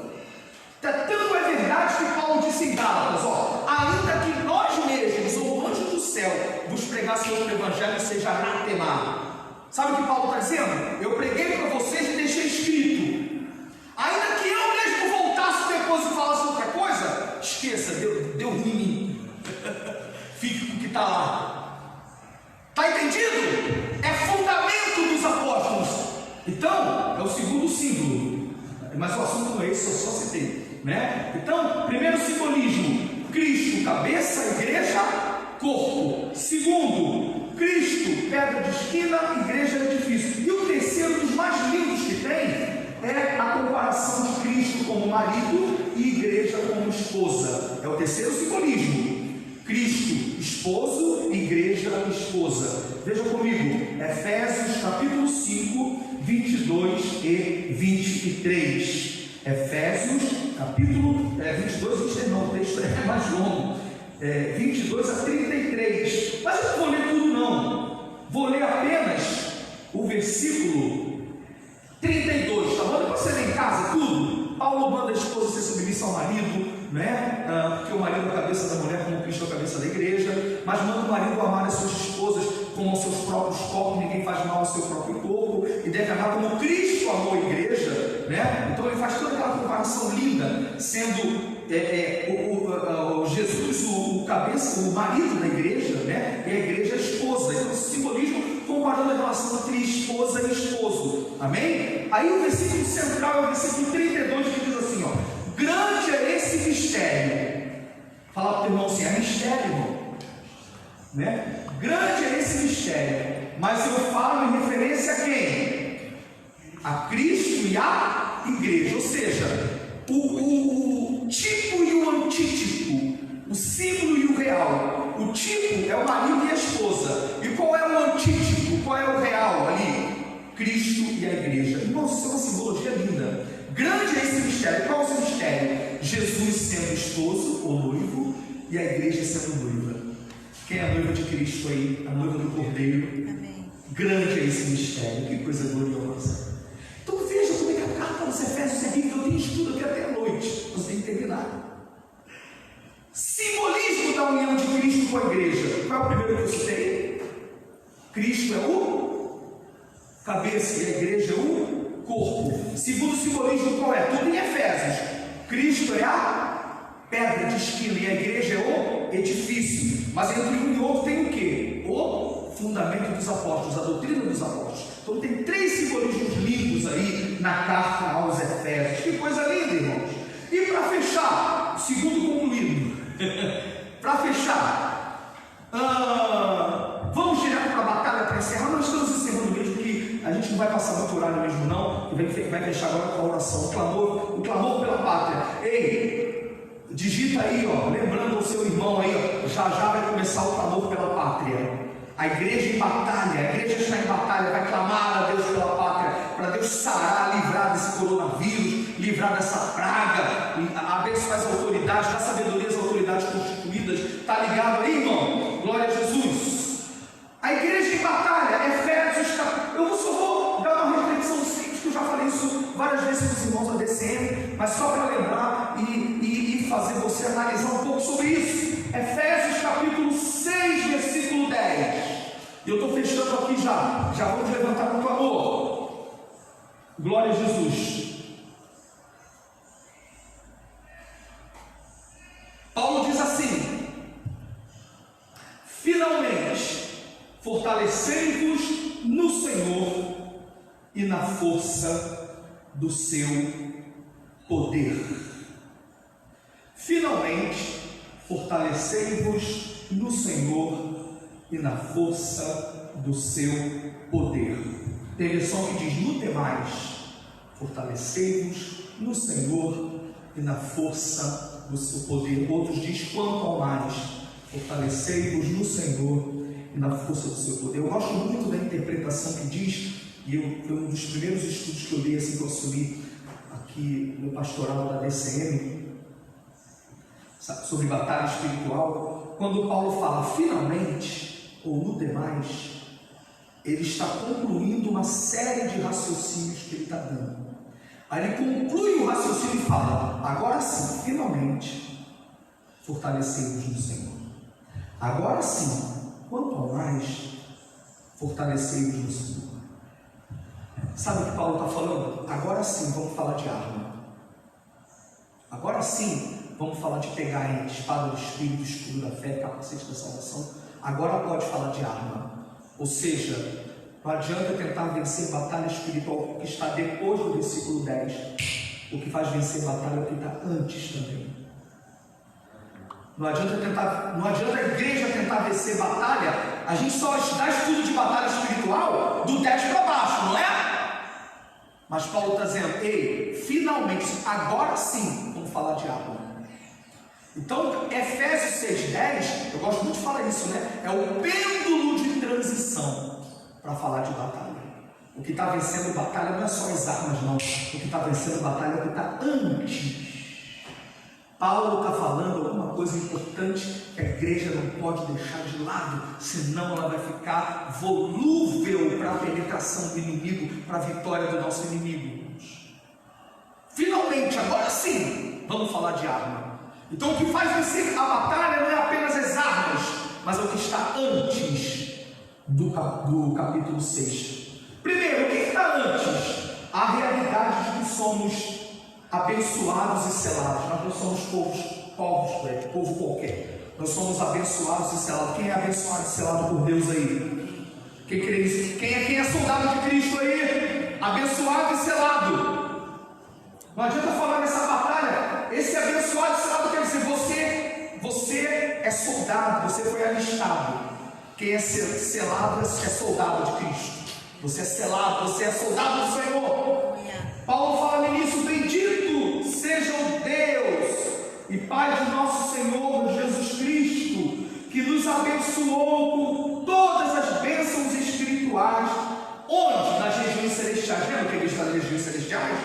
Tanto é verdade que Paulo disse em Gálatas, ó, ainda que nós mesmos, ou anjos do céu, vos pregasse outro evangelho, seja anatema. Sabe o que Paulo está dizendo? Eu preguei para vocês e deixei escrito. Ainda que eu mesmo voltasse depois e falasse outra coisa, esqueça, deu ruim em mim. Fique com o que está lá. Está entendido? É fundamento dos apóstolos. Então, é o segundo símbolo. Mas o assunto não é esse, eu só citei, né? Então, primeiro simbolismo: Cristo, cabeça, igreja, corpo. Segundo, Cristo, pedra de esquina, igreja, edifício. E o terceiro, dos mais lindos que tem, é a comparação de Cristo como marido e igreja como esposa. É o terceiro simbolismo: Cristo, esposo, igreja, esposa. Veja comigo, Efésios capítulo 5, 22 e 23. Efésios capítulo 22 e 23, não, o texto é mais longo, 22 a 33. Mas eu não vou ler tudo, não. Vou ler apenas o versículo 32. Tá bom? Depois você lê em casa tudo. Paulo manda a esposa ser submissa ao marido, né? Porque o marido é a cabeça da mulher, como Cristo é a cabeça da igreja. Mas manda o marido amar as suas esposas como aos seus próprios corpos. Ninguém faz mal ao seu próprio corpo, e deve amar como Cristo amou a igreja, né? Então ele faz toda aquela comparação linda, sendo Jesus o cabeça, o marido da igreja, né? E a igreja a esposa. Então esse simbolismo comparando a relação entre esposa e esposo, amém? Aí o versículo central é o versículo 32, que diz assim, ó: grande é esse mistério. Fala para o teu irmão assim: é mistério, irmão, né? Grande é esse mistério, mas eu falo em referência a quem? A Cristo e a igreja. Ou seja, o tipo e o antítipo, o símbolo e o real. O tipo é o marido e a esposa. E qual é o antítipo? Qual é o real ali? Cristo e a igreja. Irmãos, isso é uma simbologia linda. Grande é esse mistério. Qual é esse mistério? Jesus sendo esposo ou noivo e a igreja sendo noiva. Quem é a noiva de Cristo aí? A noiva do Cordeiro. Amém. Grande é esse mistério, que coisa gloriosa. Então veja como é que a carta aos Efésios é rica. Eu tenho estudo aqui até a noite, não tem que terminar. Simbolismo da união de Cristo com a igreja. Qual é o primeiro que eu citei? Cristo é o cabeça e a igreja é o corpo. Segundo simbolismo, qual é? Tudo em Efésios. Cristo é a pedra de esquina e a igreja é o edifício. Mas entre um e outro tem o quê? O fundamento dos apóstolos, a doutrina dos apóstolos. Então tem 3 simbolismos lindos aí na carta aos Efésios. Que coisa linda, irmãos. E para fechar, segundo concluído, para fechar, vamos direto para a batalha para encerrar. Nós estamos encerrando mesmo, que a gente não vai passar muito horário mesmo não, vai fechar agora com a oração, o clamor pela pátria. Ei, digita aí, ó, lembrando o seu irmão aí, ó, já vai começar o clamor pela pátria. A igreja em batalha, a igreja está em batalha, vai clamar a Deus pela pátria, para Deus sarar, livrar desse coronavírus, livrar dessa praga, abençoar as autoridades, dar sabedoria às autoridades constituídas. Está ligado aí, irmão? Glória a Jesus. A igreja em batalha, Efésios, eu só vou dar uma reflexão simples, que eu já falei isso várias vezes com os irmãos da DCM, mas só para lembrar e fazer você analisar um pouco sobre isso. Efésios capítulo 6, versículo 10. E eu estou fechando aqui já vamos levantar um clamor. Glória a Jesus. Paulo diz assim: finalmente fortalecei-vos no Senhor e na força do seu poder. Finalmente fortalecei-vos no Senhor e na força do seu poder. Tem versão que diz: no demais, fortalecei-vos no Senhor e na força do seu poder. Outros diz: quanto ao mais, fortalecei-vos no Senhor e na força do seu poder. Eu gosto muito da interpretação que diz, e foi um dos primeiros estudos que eu dei assim que eu assumi aqui no pastoral da DCM, sobre batalha espiritual. Quando Paulo fala finalmente, ou no demais, ele está concluindo uma série de raciocínios que ele está dando. Aí ele conclui o raciocínio e fala: agora sim, finalmente, fortalecei-vos no Senhor. Agora sim, quanto ao mais, fortalecei-vos no Senhor. Sabe o que Paulo está falando? Agora sim, vamos falar de arma. Agora sim, vamos falar de pegar a espada do Espírito, escudo da fé, capacete da salvação. Agora pode falar de arma. Ou seja, não adianta tentar vencer batalha espiritual que está depois do versículo 10. O que faz vencer batalha é o que está antes também. Não adianta a igreja tentar vencer batalha. A gente só dá estudo de batalha espiritual do 10 para baixo, não é? Mas Paulo está dizendo: ei, finalmente, agora sim, vamos falar de arma. Então, Efésios 6,10, eu gosto muito de falar isso, né? É o pêndulo de transição para falar de batalha. O que está vencendo batalha não é só as armas, não. O que está vencendo batalha é o que está antes. Paulo está falando alguma coisa importante que a igreja não pode deixar de lado, senão ela vai ficar volúvel para a penetração do inimigo, para a vitória do nosso inimigo. Finalmente, agora sim, vamos falar de arma. Então o que faz vencer a batalha não é apenas as armas, mas é o que está antes do capítulo 6. Primeiro, o que está antes? A realidade de que somos abençoados e selados. Nós não somos povo qualquer. Nós somos abençoados e selados. Quem é abençoado e selado por Deus aí? Quem crê nisso? Quem é soldado de Cristo aí? Abençoado e selado. Não adianta falar nessa batalha. Esse abençoado e selado quer dizer, você é soldado, você foi alistado. Quem é selado é soldado de Cristo. Você é selado, você é soldado do Senhor. Paulo fala no início: bendito seja o Deus e Pai de nosso Senhor Jesus Cristo, que nos abençoou com todas as bênçãos espirituais. Onde? Nas regiões celestiais. Lembra que ele está nas regiões celestiais?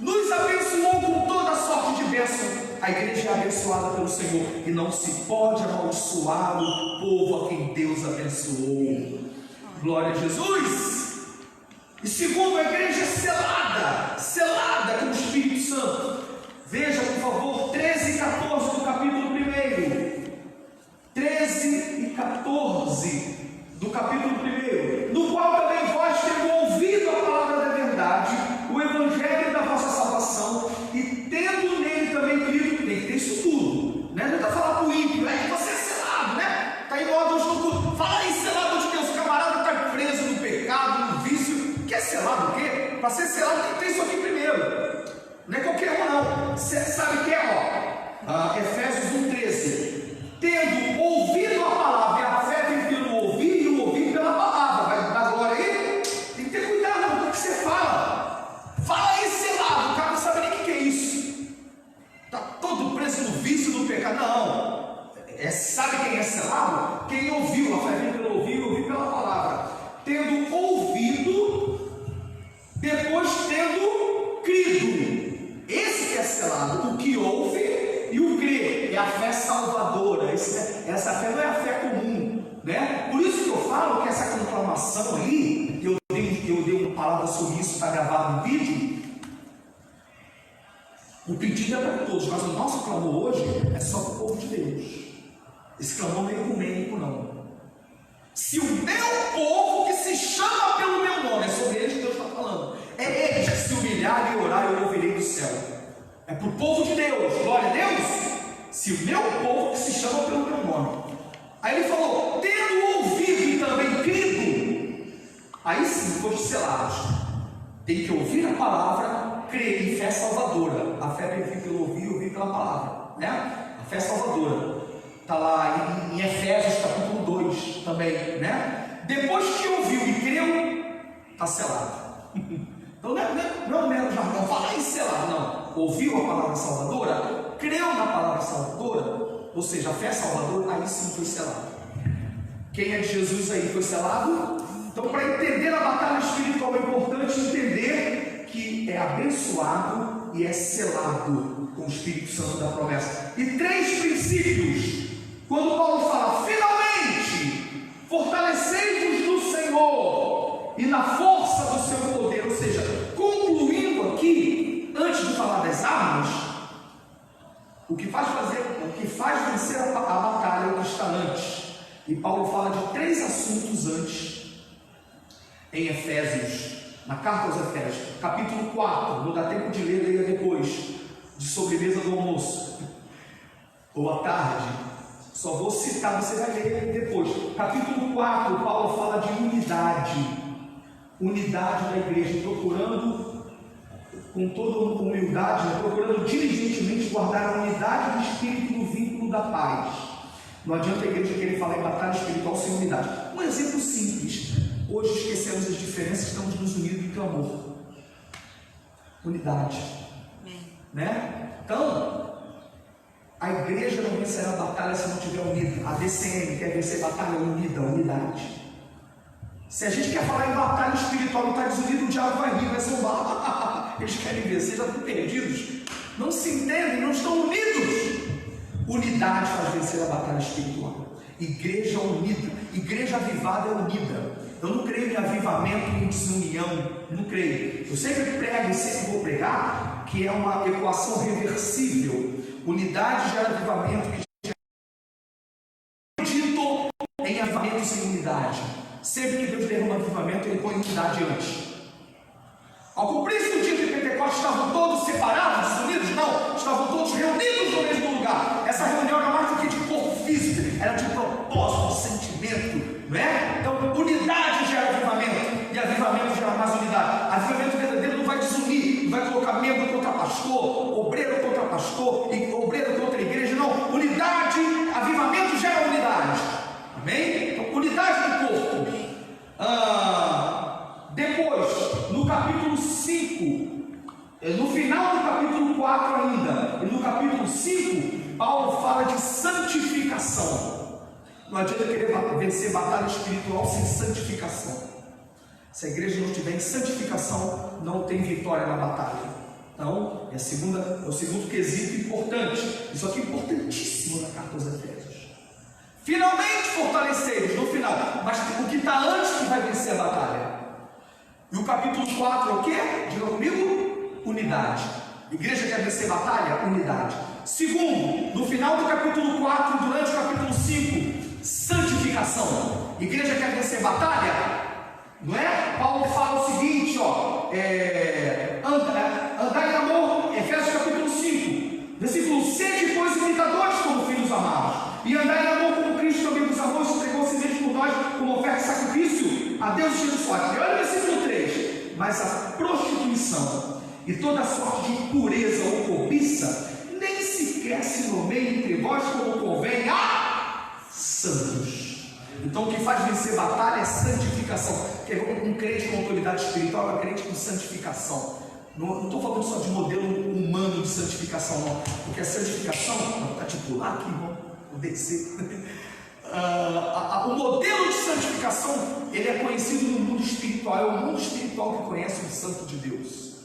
Nos abençoou com toda sorte de bênção. A igreja é abençoada pelo Senhor, e não se pode amaldiçoar o povo a quem Deus abençoou. Glória a Jesus. E segundo, a igreja é selada com o Espírito Santo. Veja, por favor, 13 e 14 do capítulo 1. 13 e 14 do capítulo 1. No qual também vós, tendo ouvido a palavra da verdade, o evangelho da vossa salvação, e tendo nele também crido. Tem que ter isso tudo, né? Não está falando para o ímpio, você é selado, né? Está em modo de culto. Fala aí, selado de Deus. O camarada está preso no pecado, no vício. Quer selado o quê? Para ser selado tem que ter isso aqui primeiro. Não é qualquer um, não. Você sabe o que é? Efésios 1,13. Tendo ouvido a palavra, e a fé vem pelo ouvir, e o ouvir pela palavra. Vai dar glória aí? Tem que ter cuidado com o que você fala. Fala aí, selado. O cara não sabe nem o que é isso. Está todo preso no vício, no pecado. Não. Sabe quem é selado? Quem ouviu. A fé vem pelo ouvir, e o ouvir pela palavra. Tendo ouvido, depois tendo crido. Esse que é selado. O que ouve e o crê. É a fé salvadora. Essa fé não é a fé comum, né? Por isso que eu falo que essa conclamação aí, eu dei uma palavra sobre isso, está gravado no vídeo. O pedido é para todos, mas o nosso clamor hoje é só para o povo de Deus. Esse clamor não é ecumênico, não. Se o meu povo, que se chama pelo meu nome, é sobre eles que Deus está falando, é eles que se humilharem e orar, eu ouvirei do céu. É para o povo de Deus, glória a Deus. Se o meu povo, que se chama pelo meu nome. Aí ele falou, tendo ouvido e também crido, aí sim foste selados. Tem que ouvir a palavra, crer em fé salvadora. A fé vem pelo ouvir e ouvir pela palavra, né? A fé salvadora. Está lá em Efésios capítulo 2 também, né? Depois que ouviu e creu, está selado. Então não é mero jargão, fala em selado, não. Ouviu a palavra salvadora, creu na palavra salvadora, ou seja, a fé salvadora, aí sim foi selado. Quem é de Jesus aí foi selado? Então, para entender a batalha espiritual, é importante entender que é abençoado e é selado com o Espírito Santo da promessa. E 3 princípios. Quando Paulo fala, finalmente, fortalecei-vos no Senhor e na força do seu poder, ou seja, concluindo aqui, antes de falar das armas, o que faz vencer a batalha é o que está antes. E Paulo fala de 3 assuntos antes, em Efésios, na carta aos Efésios, capítulo 4, não dá tempo de ler, leia depois, de sobremesa do almoço, ou à tarde. Só vou citar, você vai ler depois. Capítulo 4, Paulo fala de unidade da igreja, procurando com toda humildade, procurando diligentemente guardar a unidade do espírito no vínculo da paz. Não adianta a igreja querer falar em batalha espiritual sem unidade. Um exemplo simples. Hoje esquecemos as diferenças, estamos nos unidos em clamor. Unidade, né? Então, a igreja não vencerá a batalha se não estiver unida. A DCM quer vencer batalha unida, unidade. Se a gente quer falar em batalha espiritual e está desunido, o diabo vai rir, vai zombar. Eles querem vencer, já estão perdidos. Não se entendem, não estão unidos. Unidade faz vencer a batalha espiritual. Igreja unida, igreja avivada é unida. Eu não creio em avivamento e em desunião, não creio. Eu sempre prego e sempre vou pregar que é uma equação reversível. Unidade gera avivamento, que acredito em avivamento sem unidade. Sempre que Deus derrama avivamento, Ele põe unidade antes. Ao cumprir-se o dia de Pentecostes, estavam todos separados, desunidos? Não, estavam todos reunidos no mesmo lugar. Essa reunião era mais do que de corpo físico, era de propósito, de sentimento, não é? Então, unidade gera avivamento, e avivamento gera mais unidade. Avivamento verdadeiro não vai desunir, não vai colocar membro contra pastor, obreiro contra pastor, e obreiro contra igreja, não. Unidade, avivamento gera unidade. Amém? Então, unidade do corpo. Depois, no capítulo 5, no final do capítulo 4 ainda, e no capítulo 5, Paulo fala de santificação. Não adianta querer vencer batalha espiritual sem santificação. Se a igreja não estiver em santificação, não tem vitória na batalha. Então, é o segundo quesito importante. Isso aqui é importantíssimo na carta aos Efésios. Finalmente fortalecei-vos, no final. Mas o que está antes que vai vencer a batalha. E o capítulo 4 é o quê? Diga comigo, unidade. Igreja quer vencer batalha? Unidade. Segundo, no final do capítulo 4, durante o capítulo 5, santificação. Igreja quer vencer batalha? Não é? Paulo fala o seguinte, andai em amor, Efésios capítulo 5, versículo 6, pois imitadores como filhos amados, e andai em amor como Cristo também nos amou, se entregou a si mesmo por nós, como oferta e sacrifício a Deus abençoado. E olha o versículo 3, mas a prostituição e toda sorte de impureza ou cobiça, nem sequer se nomeia entre vós como convém a santos. Então o que faz vencer batalha é santificação. Um crente com autoridade espiritual é um crente com santificação. Não estou falando só de modelo humano de santificação, não. Porque a santificação, está tipo lá aqui, vou descer. O modelo de santificação, ele é conhecido no mundo espiritual. É o mundo espiritual que conhece o santo de Deus.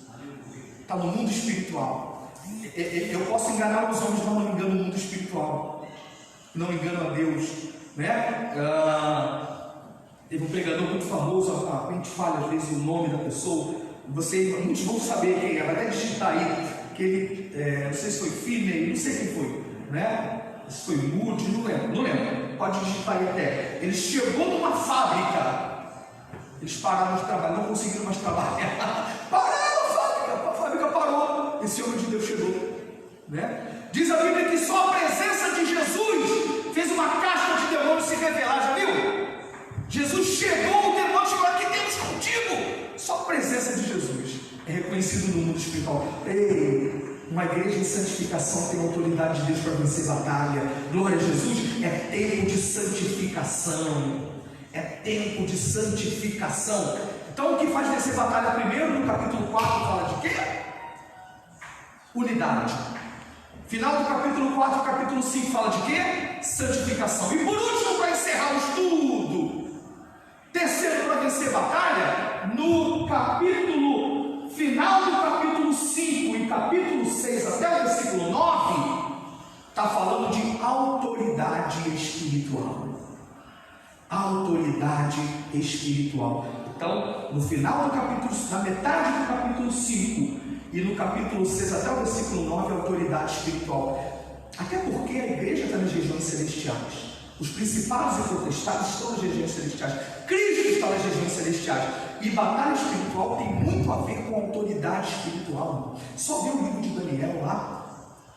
Está no mundo espiritual. Eu posso enganar os homens, mas não engano o mundo espiritual. Não engano a Deus. Né? Teve um pregador muito famoso, a gente fala às vezes o nome da pessoa, muitos vão saber quem é, vai até digitar aí, que ele, não sei se foi Finney, não sei quem foi, né? Se foi Moody, não lembro, pode digitar aí até. Ele chegou numa fábrica, eles pararam de trabalhar, não conseguiram mais trabalhar, pararam a fábrica parou, esse homem de Deus chegou, né? Diz a Bíblia que só a presença de Jesus fez uma casta de demônios se revelar, já viu? Jesus chegou, o demônio chegou, aqui temos contigo. Só a presença de Jesus é reconhecido no mundo espiritual. Ei, uma igreja de santificação tem a autoridade de Deus para vencer batalha. Glória a Jesus. É tempo de santificação. É tempo de santificação. Então o que faz vencer batalha primeiro, no capítulo 4, fala de quê? Unidade. Final do capítulo 4, capítulo 5 fala de quê? Santificação. E por último, para encerrar o estudo, terceiro, para vencer batalha, no capítulo, final do capítulo 5 e capítulo 6 até o versículo 9, está falando de autoridade espiritual. Autoridade espiritual. Então, no final do capítulo, na metade do capítulo 5 e no capítulo 6 até o versículo 9, a autoridade espiritual. Até porque a igreja está nas regiões celestiais. Os principados e potestades estão nas regiões celestiais. Cristo está nas regiões celestiais. E batalha espiritual tem muito a ver com autoridade espiritual. Só vê o livro de Daniel lá.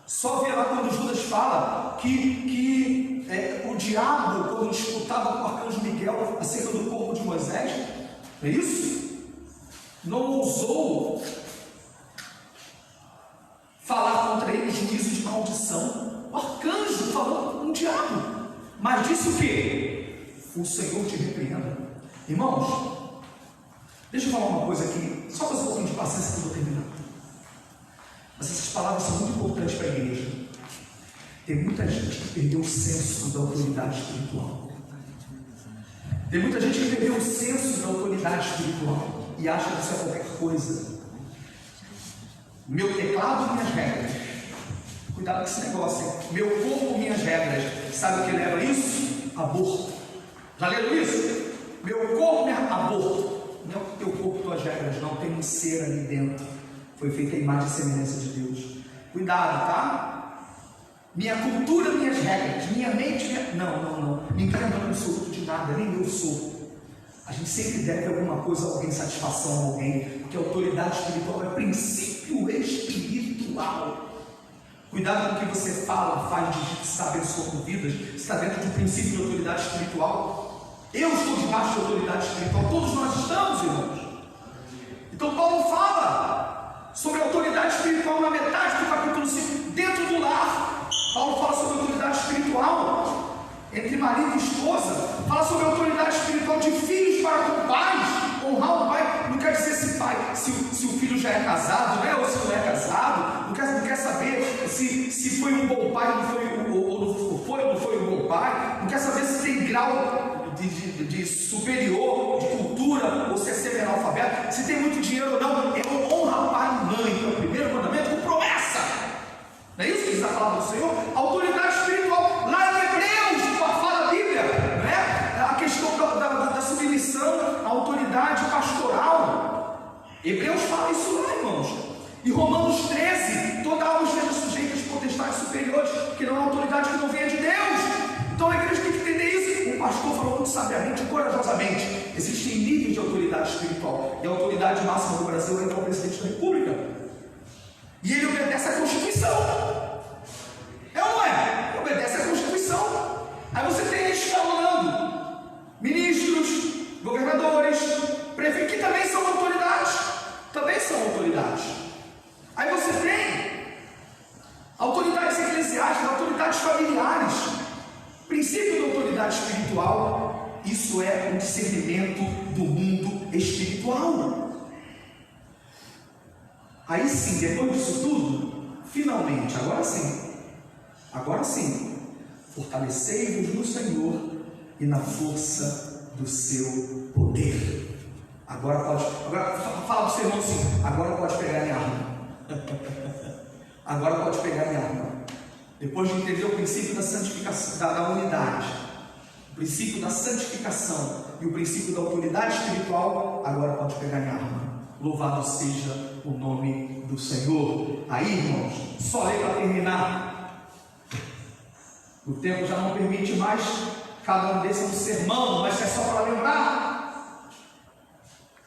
Só vê lá quando Judas fala que o diabo, quando disputava com o arcanjo Miguel acerca do corpo de Moisés, é isso? Não ousou falar contra ele juízo de maldição. O arcanjo falou com o diabo. Mas disse o quê? O Senhor te repreenda. Irmãos, deixa eu falar uma coisa aqui, só mais um pouquinho de paciência que eu vou terminar. Mas essas palavras são muito importantes para a igreja. Tem muita gente que perdeu o senso da autoridade espiritual. Tem muita gente que perdeu o senso da autoridade espiritual e acha que isso é qualquer coisa. Meu teclado, minhas regras. Cuidado com esse negócio, hein? Meu corpo, minhas regras. Sabe o que leva a isso? Aborto. Já leram isso? Meu corpo, minha aborto. Não é o teu corpo, tuas regras, não. Tem um ser ali dentro. Foi feita a imagem e semelhança de Deus. Cuidado, tá? Minha cultura, minhas regras. Minha mente, Não. Ninguém é dono absoluto de nada, nem eu sou. A gente sempre deve alguma coisa a alguém, satisfação a alguém. Porque a autoridade espiritual é princípio espiritual. Cuidado com o que você fala, faz, digita, está abençoando vidas. Está dentro de um princípio de autoridade espiritual. Eu estou debaixo de autoridade espiritual. Todos nós estamos, irmãos. Então Paulo fala sobre a autoridade espiritual na metade do capítulo 5, dentro do lar. Paulo fala sobre a autoridade espiritual entre marido e esposa. Fala sobre a autoridade espiritual de filhos para com pais. Honrar o pai não quer dizer se o filho já é casado, né? Ou se não é casado. Não quer saber se foi um bom pai ou não foi um bom pai. Não quer saber se tem grau de superior, de cultura, ou se é semi-analfabeto, se tem muito dinheiro ou não. É honra pai e mãe, que é o primeiro mandamento com promessa. Não é isso que diz a palavra do Senhor? A autoridade espiritual, lá em Hebreus, fala a Bíblia E Romanos 13, toda alma esteja sujeita às potestades superiores, que não é uma autoridade que não venha de Deus. Então a igreja tem que entender isso. O pastor falou muito sabiamente e corajosamente: existem níveis de autoridade espiritual, e a autoridade máxima do Brasil é o presidente da República, e ele obedece à Constituição. É ou não é? Ele obedece à Constituição. Aí você tem aí escalonando ministros, governadores, prefeitos, que também são autoridades. Também são autoridades. Aí você tem autoridades eclesiásticas, autoridades familiares. Princípio da autoridade espiritual, isso é um discernimento do mundo espiritual. Aí sim, depois disso tudo, finalmente, agora sim, fortalecei-vos no Senhor e na força do seu poder. Agora fala para o seu irmão assim: agora pode pegar minha arma. Agora pode pegar minha arma. Depois de entender o princípio da santificação, da unidade, o princípio da santificação e o princípio da autoridade espiritual, agora pode pegar minha arma. Louvado seja o nome do Senhor. Aí, irmãos, só ler para terminar. O tempo já não permite mais cada um desses um sermão, mas é só para lembrar.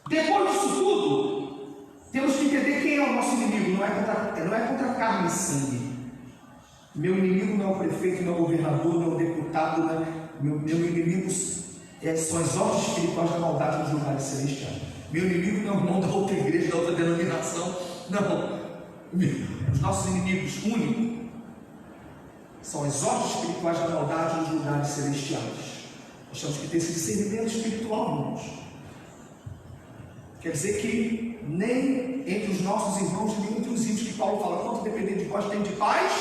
Depois disso tudo, temos que entender quem é o nosso inimigo. Não é contra carne e sangue. Meu inimigo não é o prefeito, não é o governador, não é o deputado, não é... meu inimigo são as ordens espirituais da maldade nos lugares celestiais. Meu inimigo não é o irmão da outra igreja, da outra denominação. Não. Os nossos inimigos únicos são as ordens espirituais da maldade nos lugares celestiais. Nós temos que ter esse discernimento espiritual, irmãos. Quer dizer que nem entre os nossos irmãos, nem entre os ímpios, que Paulo fala: quanto depender de vós, tem de paz.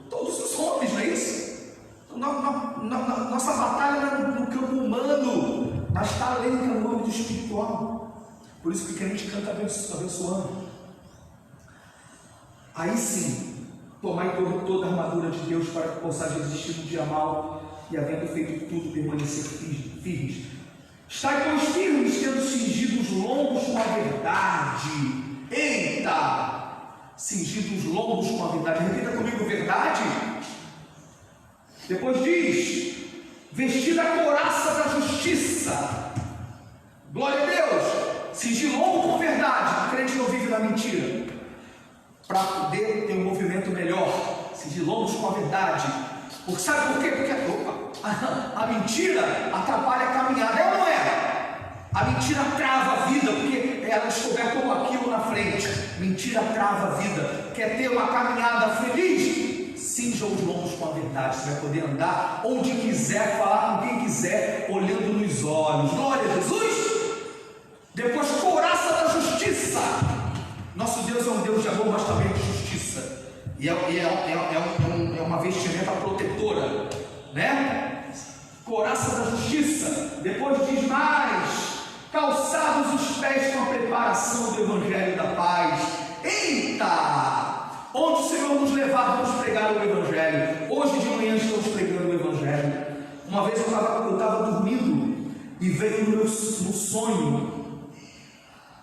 Todos os homens, não é isso? Nossa batalha não é no campo humano, mas está além do âmbito espiritual. Por isso que o crente canta abençoando. Aí sim, tomai toda a armadura de Deus, para que possais resistir no dia mau, e havendo feito tudo, permanecer firmes. Estai, pois, firmes, tendo cingido os lombos com a verdade. Eita! Cingido os lombos com a verdade. Repita comigo: verdade. Depois diz: vestir a couraça da justiça. Glória a Deus. Cingir lombo com verdade. O crente não vive na mentira, para poder ter um movimento melhor. Cingir lombos com a verdade. Porque sabe por quê? Porque a mentira atrapalha a caminhada. É ou não é? A mentira trava a vida, porque ela descobre como aquilo na frente. Mentira trava a vida. Quer ter uma caminhada feliz? Cinja os lombos com a verdade. Você vai poder andar onde quiser, falar com quem quiser, olhando nos olhos. Glória a Jesus. Depois, couraça da justiça. Nosso Deus é um Deus de amor, mas também de justiça. E é uma vestimenta protetora, né? Couraça da justiça. Depois diz mais: calçados os pés com a preparação do Evangelho da paz. Eita! Onde o Senhor nos levar, vamos pregar o Evangelho. Hoje de manhã estamos pregando o Evangelho. Uma vez eu estava dormindo e veio no sonho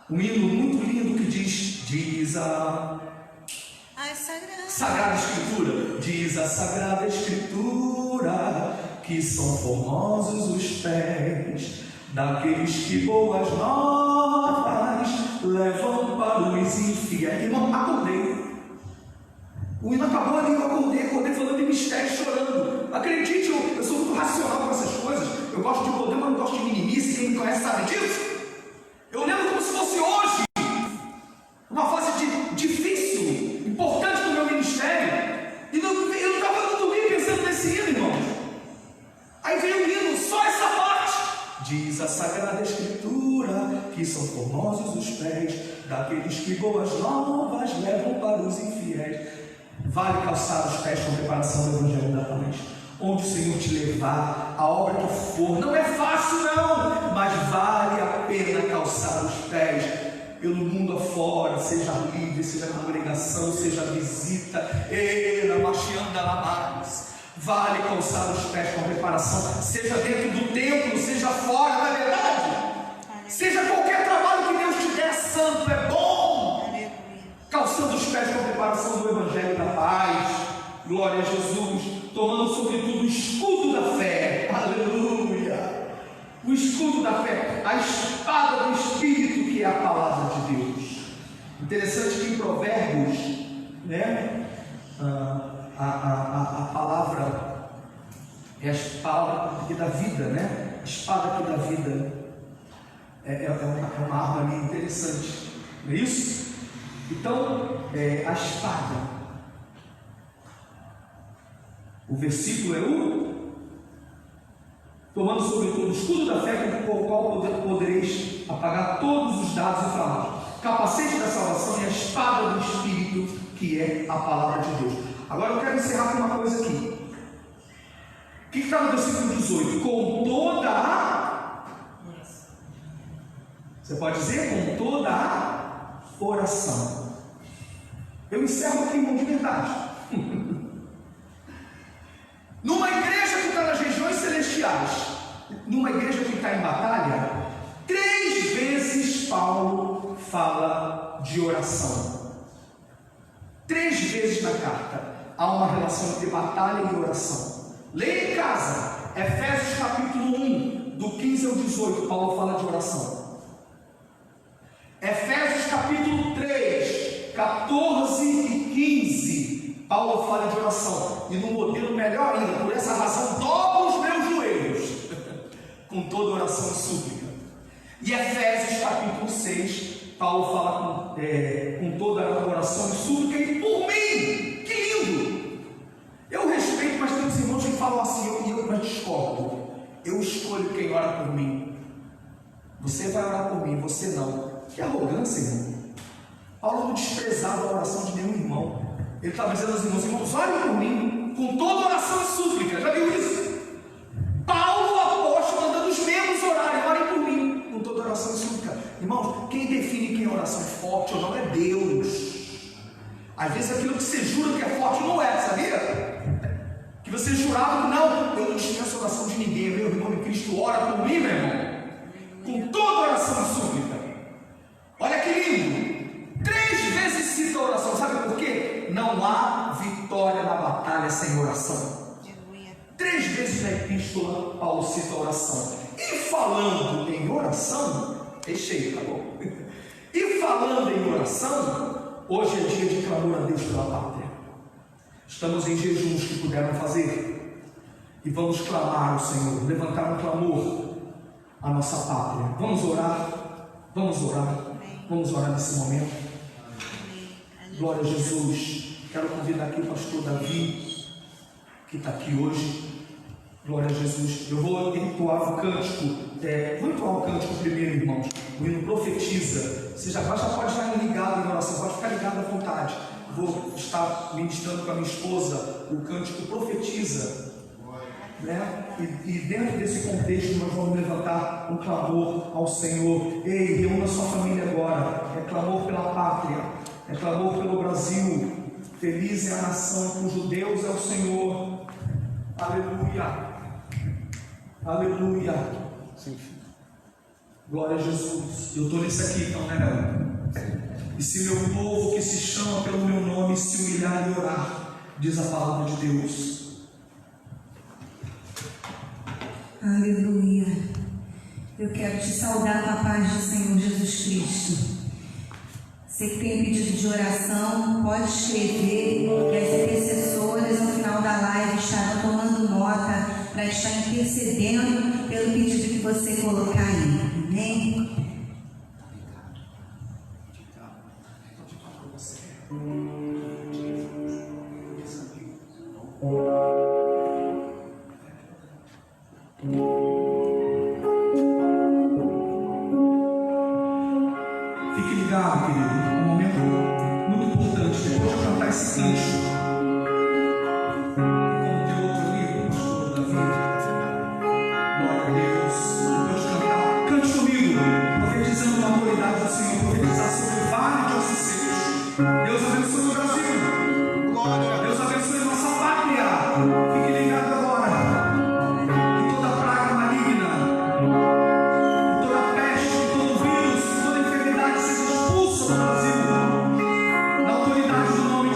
um hino muito lindo que diz a Sagrada Escritura. Diz a Sagrada Escritura que são formosos os pés daqueles que boas novas levam para os infiéis. Irmão, acordei. O hino acabou ali, eu acordei falando de mistério, chorando. Acredite, eu sou muito racional com essas coisas. Eu gosto de poder, mas não gosto de minimice. Quem me conhece sabe disso. Eu lembro como se fosse hoje, uma fase difícil, importante do meu ministério. E eu não estava dormindo pensando nesse hino, irmãos. Aí veio o hino, só essa parte. Diz a Sagrada Escritura que são formosos os pés daqueles que boas novas levam para os infiéis. Vale calçar os pés com preparação do Evangelho da paz. Onde o Senhor te levar, a obra que for, não é fácil não, mas vale a pena calçar os pés pelo mundo afora, seja livre, seja congregação, seja visita, vale calçar os pés com preparação, seja dentro do templo, seja fora, não é verdade? Seja qualquer trabalho que Deus te der, santo, é bom. preparação do Evangelho da Paz, glória a Jesus, tomando sobretudo o escudo da fé, aleluia, o escudo da fé, a espada do Espírito, que é a palavra de Deus. Interessante que em Provérbios, né, a palavra é a palavra que dá vida, né, a espada que dá vida, é uma arma ali interessante, não é isso? Então, a espada, o versículo é tomando sobretudo o escudo da fé, com o qual podereis apagar todos os dados inflamados, capacete da salvação e a espada do Espírito, que é a palavra de Deus. Agora eu quero encerrar com uma coisa aqui. O que está no versículo 18? Com toda a... Você pode dizer? Com toda a oração. Eu encerro aqui, irmão, de verdade. Numa igreja que está nas regiões celestiais, numa igreja que está em batalha, 3 vezes Paulo fala de oração. 3 vezes na carta há uma relação entre batalha e oração. Leia em casa, Efésios capítulo 1, do 15 ao 18, Paulo fala de oração. Efésios capítulo 3, 14 e 15, Paulo fala de oração. E no modelo melhor ainda, por essa razão, dobro os meus joelhos, com toda oração e súplica. E Efésios capítulo 6, Paulo fala com toda a oração e súplica e por mim. Que lindo! Eu respeito, mas tem uns irmãos que falam assim, eu discordo. Eu escolho quem ora por mim. Você vai orar por mim, você não. Que arrogância, irmão. Paulo não desprezava a oração de nenhum irmão. Ele estava dizendo aos irmãos, orem por mim, com toda oração e súplica. Já viu isso? Paulo, apóstolo, mandando os membros orarem, orem por mim, com toda oração e súplica. Irmãos, quem define quem a oração é forte ou não é Deus. Às vezes aquilo que você jura que é forte não é, sabia? Que você jurava que não, eu não dispenso a oração de ninguém, meu irmão em Cristo, ora por mim, meu irmão, com toda oração e súplica. Olha que lindo, 3 vezes cita a oração, sabe por quê? Não há vitória na batalha sem oração. 3 vezes na epístola Paulo cita a oração. E falando em oração, fechei, tá bom? E falando em oração, hoje é dia de clamor a Deus pela pátria. Estamos em jejuns que puderam fazer e vamos clamar ao Senhor, levantar um clamor à nossa pátria. Vamos orar, vamos orar, vamos orar nesse momento. Glória a Jesus. Quero convidar aqui o pastor Davi, que está aqui hoje. Glória a Jesus. Eu vou entoar o cântico. Vou entoar o cântico primeiro, irmãos. O hino profetiza. Você já pode estar ligado em oração, pode ficar ligado à vontade. Vou estar ministrando com a minha esposa o cântico profetiza, né? E dentro desse contexto nós vamos levantar um clamor ao Senhor. Ei, reúna sua família agora. É clamor pela pátria, é clamor pelo Brasil. Feliz é a nação cujo Deus é o Senhor. Aleluia, aleluia. Sim. Glória a Jesus. Eu estou nesse aqui então, né? E se meu povo que se chama pelo meu nome se humilhar e orar, diz a palavra de Deus. Aleluia. Eu quero te saudar com a paz do Senhor Jesus Cristo. Você que tem pedido de oração, pode escrever, que as intercessoras ao final da live estarão tomando nota para estar intercedendo pelo pedido que você colocar aí. Amém? Fique ligado, querido, um momento muito importante. Depois de cantar esse cântico, como tem outro livro, pastor Davi, glória a Deus. Depois de cantar, cante comigo, profetizando na autoridade do Senhor, profetizar sobre o vale de Ociceiros. Deus abençoe o Brasil. Glória. Deus abençoe nossa pátria. Fique ligado agora. E toda praga maligna, e toda peste, e todo vírus, e toda enfermidade seja expulsa do Brasil. Na autoridade do nome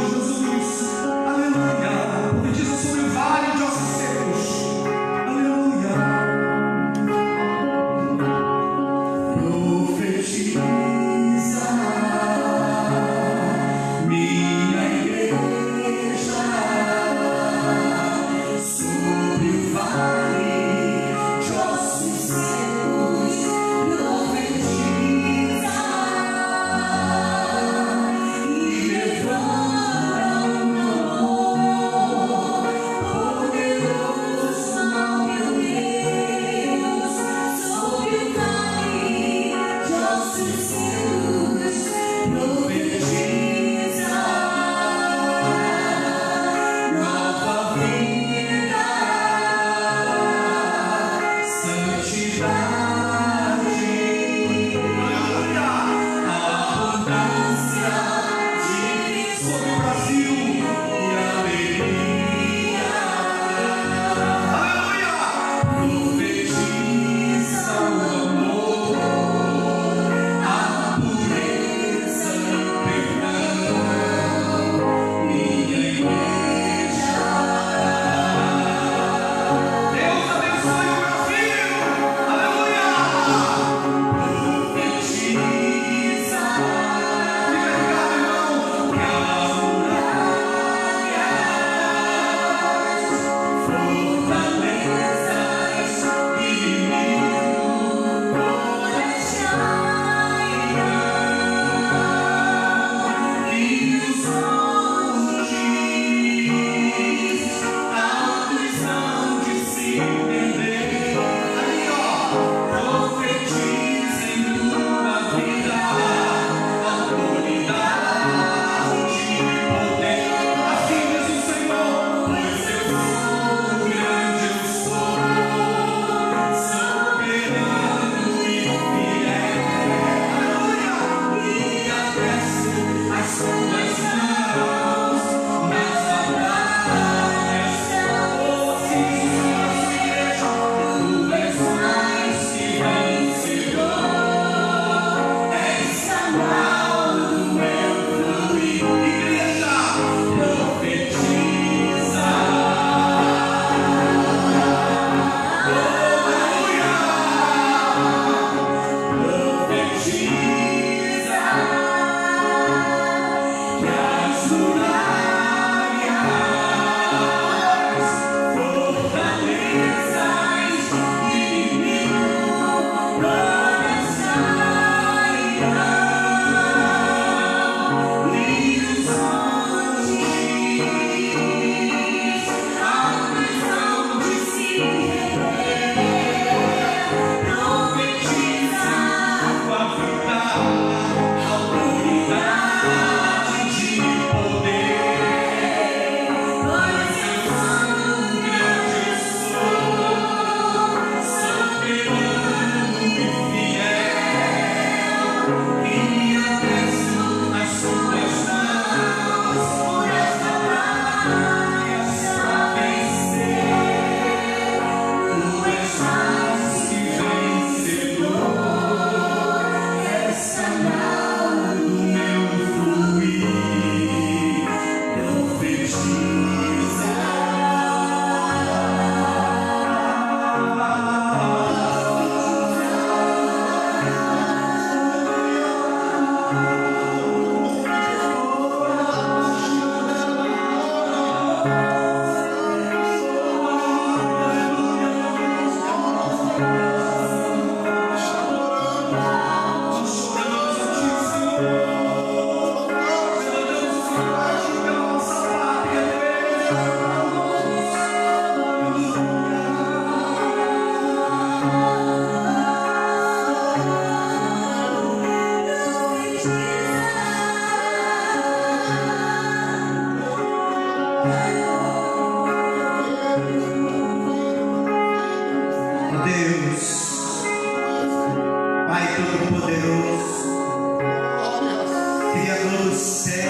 Creio no seu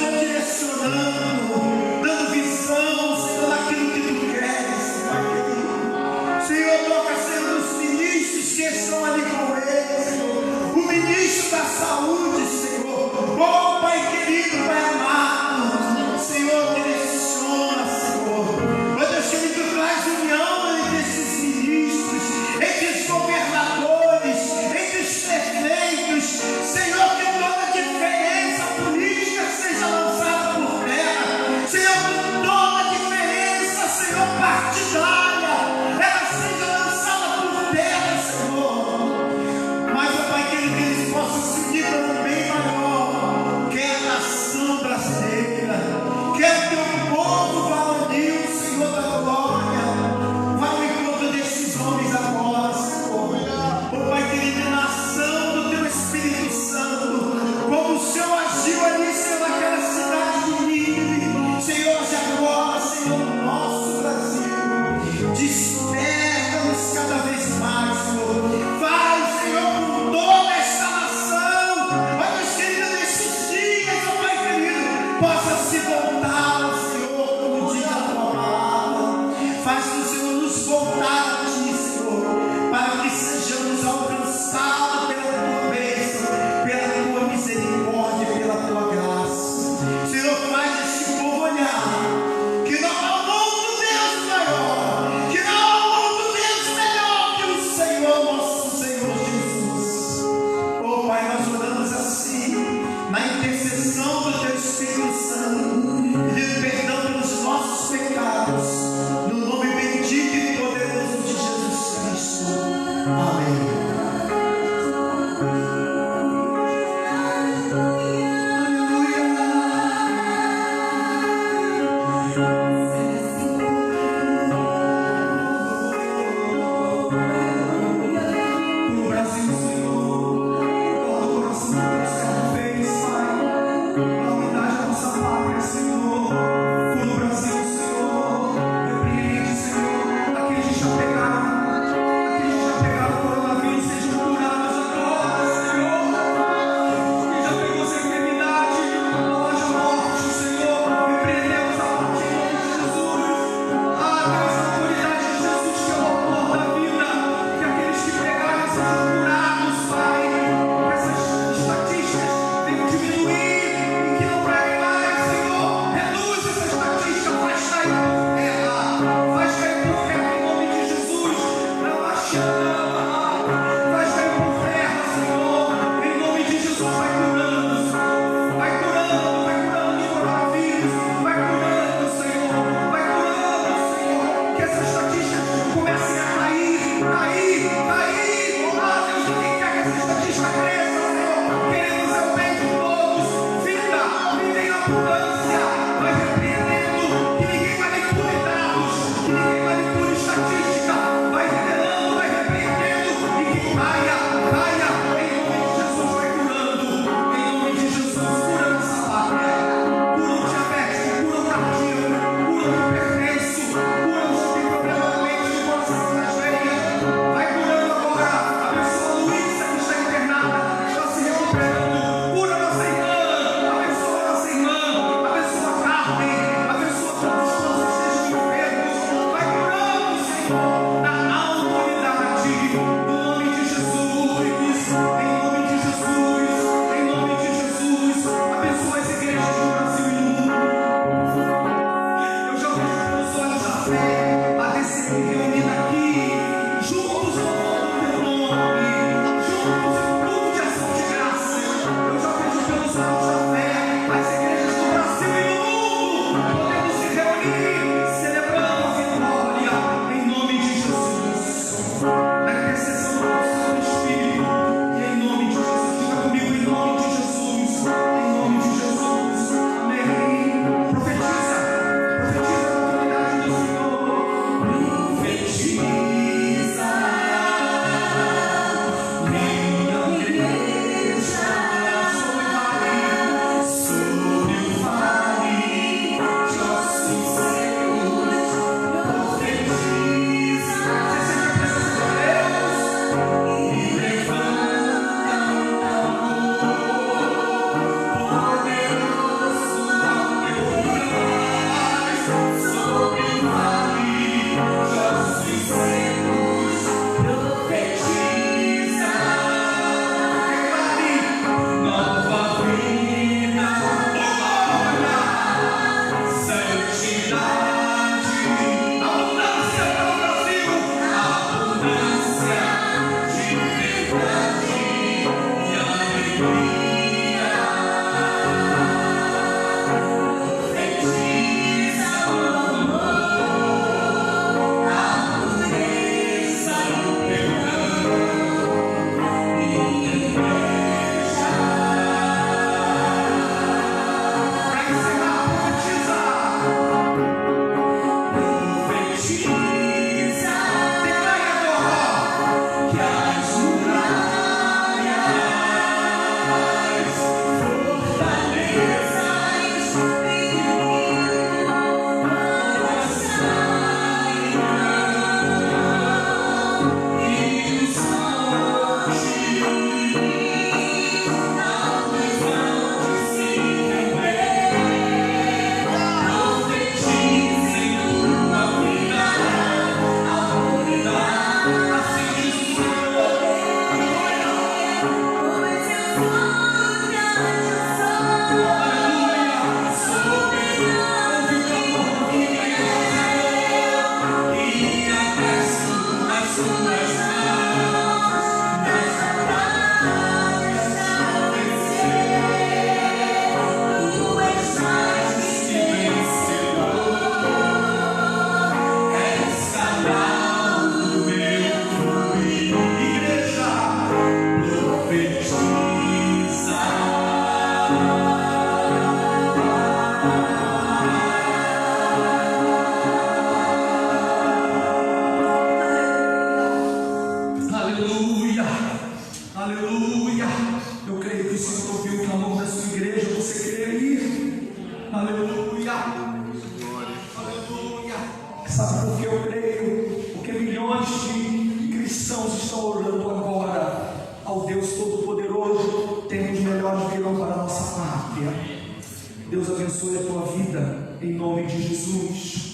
Senhor, direcionando, dando visão, Senhor, daquilo que Tu queres, Pai querido. Senhor, toca, Senhor, os ministros que estão ali com eles, Senhor. O ministro da saúde, Senhor. Oh, Pai querido, Pai amado. Senhor, direciona, Senhor. Ó Deus querido, Tu traz união entre esses ministros, entre os governadores, entre os prefeitos. Senhor, que toda diferença política seja lançada por terra. Senhor, que toda diferença, Senhor, partidária, ela seja lançada por terra, Senhor. Mas, ó Pai querido, que eles possam se unir ouviu o clamor da sua igreja, você quer ir? Aleluia! Aleluia! Sabe por que eu creio? Porque milhões de cristãos estão orando agora ao Deus Todo-Poderoso. Tempos melhores virão para a nossa pátria. Deus abençoe a tua vida, em nome de Jesus.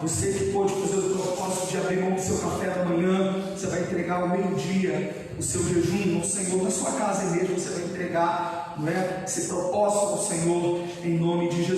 Você que pode fazer o propósito de abrir mão do seu café da manhã, você vai entregar ao meio-dia o seu jejum ao Senhor, na sua casa mesmo, você vai entregar, não é, esse propósito ao Senhor, em nome de Jesus.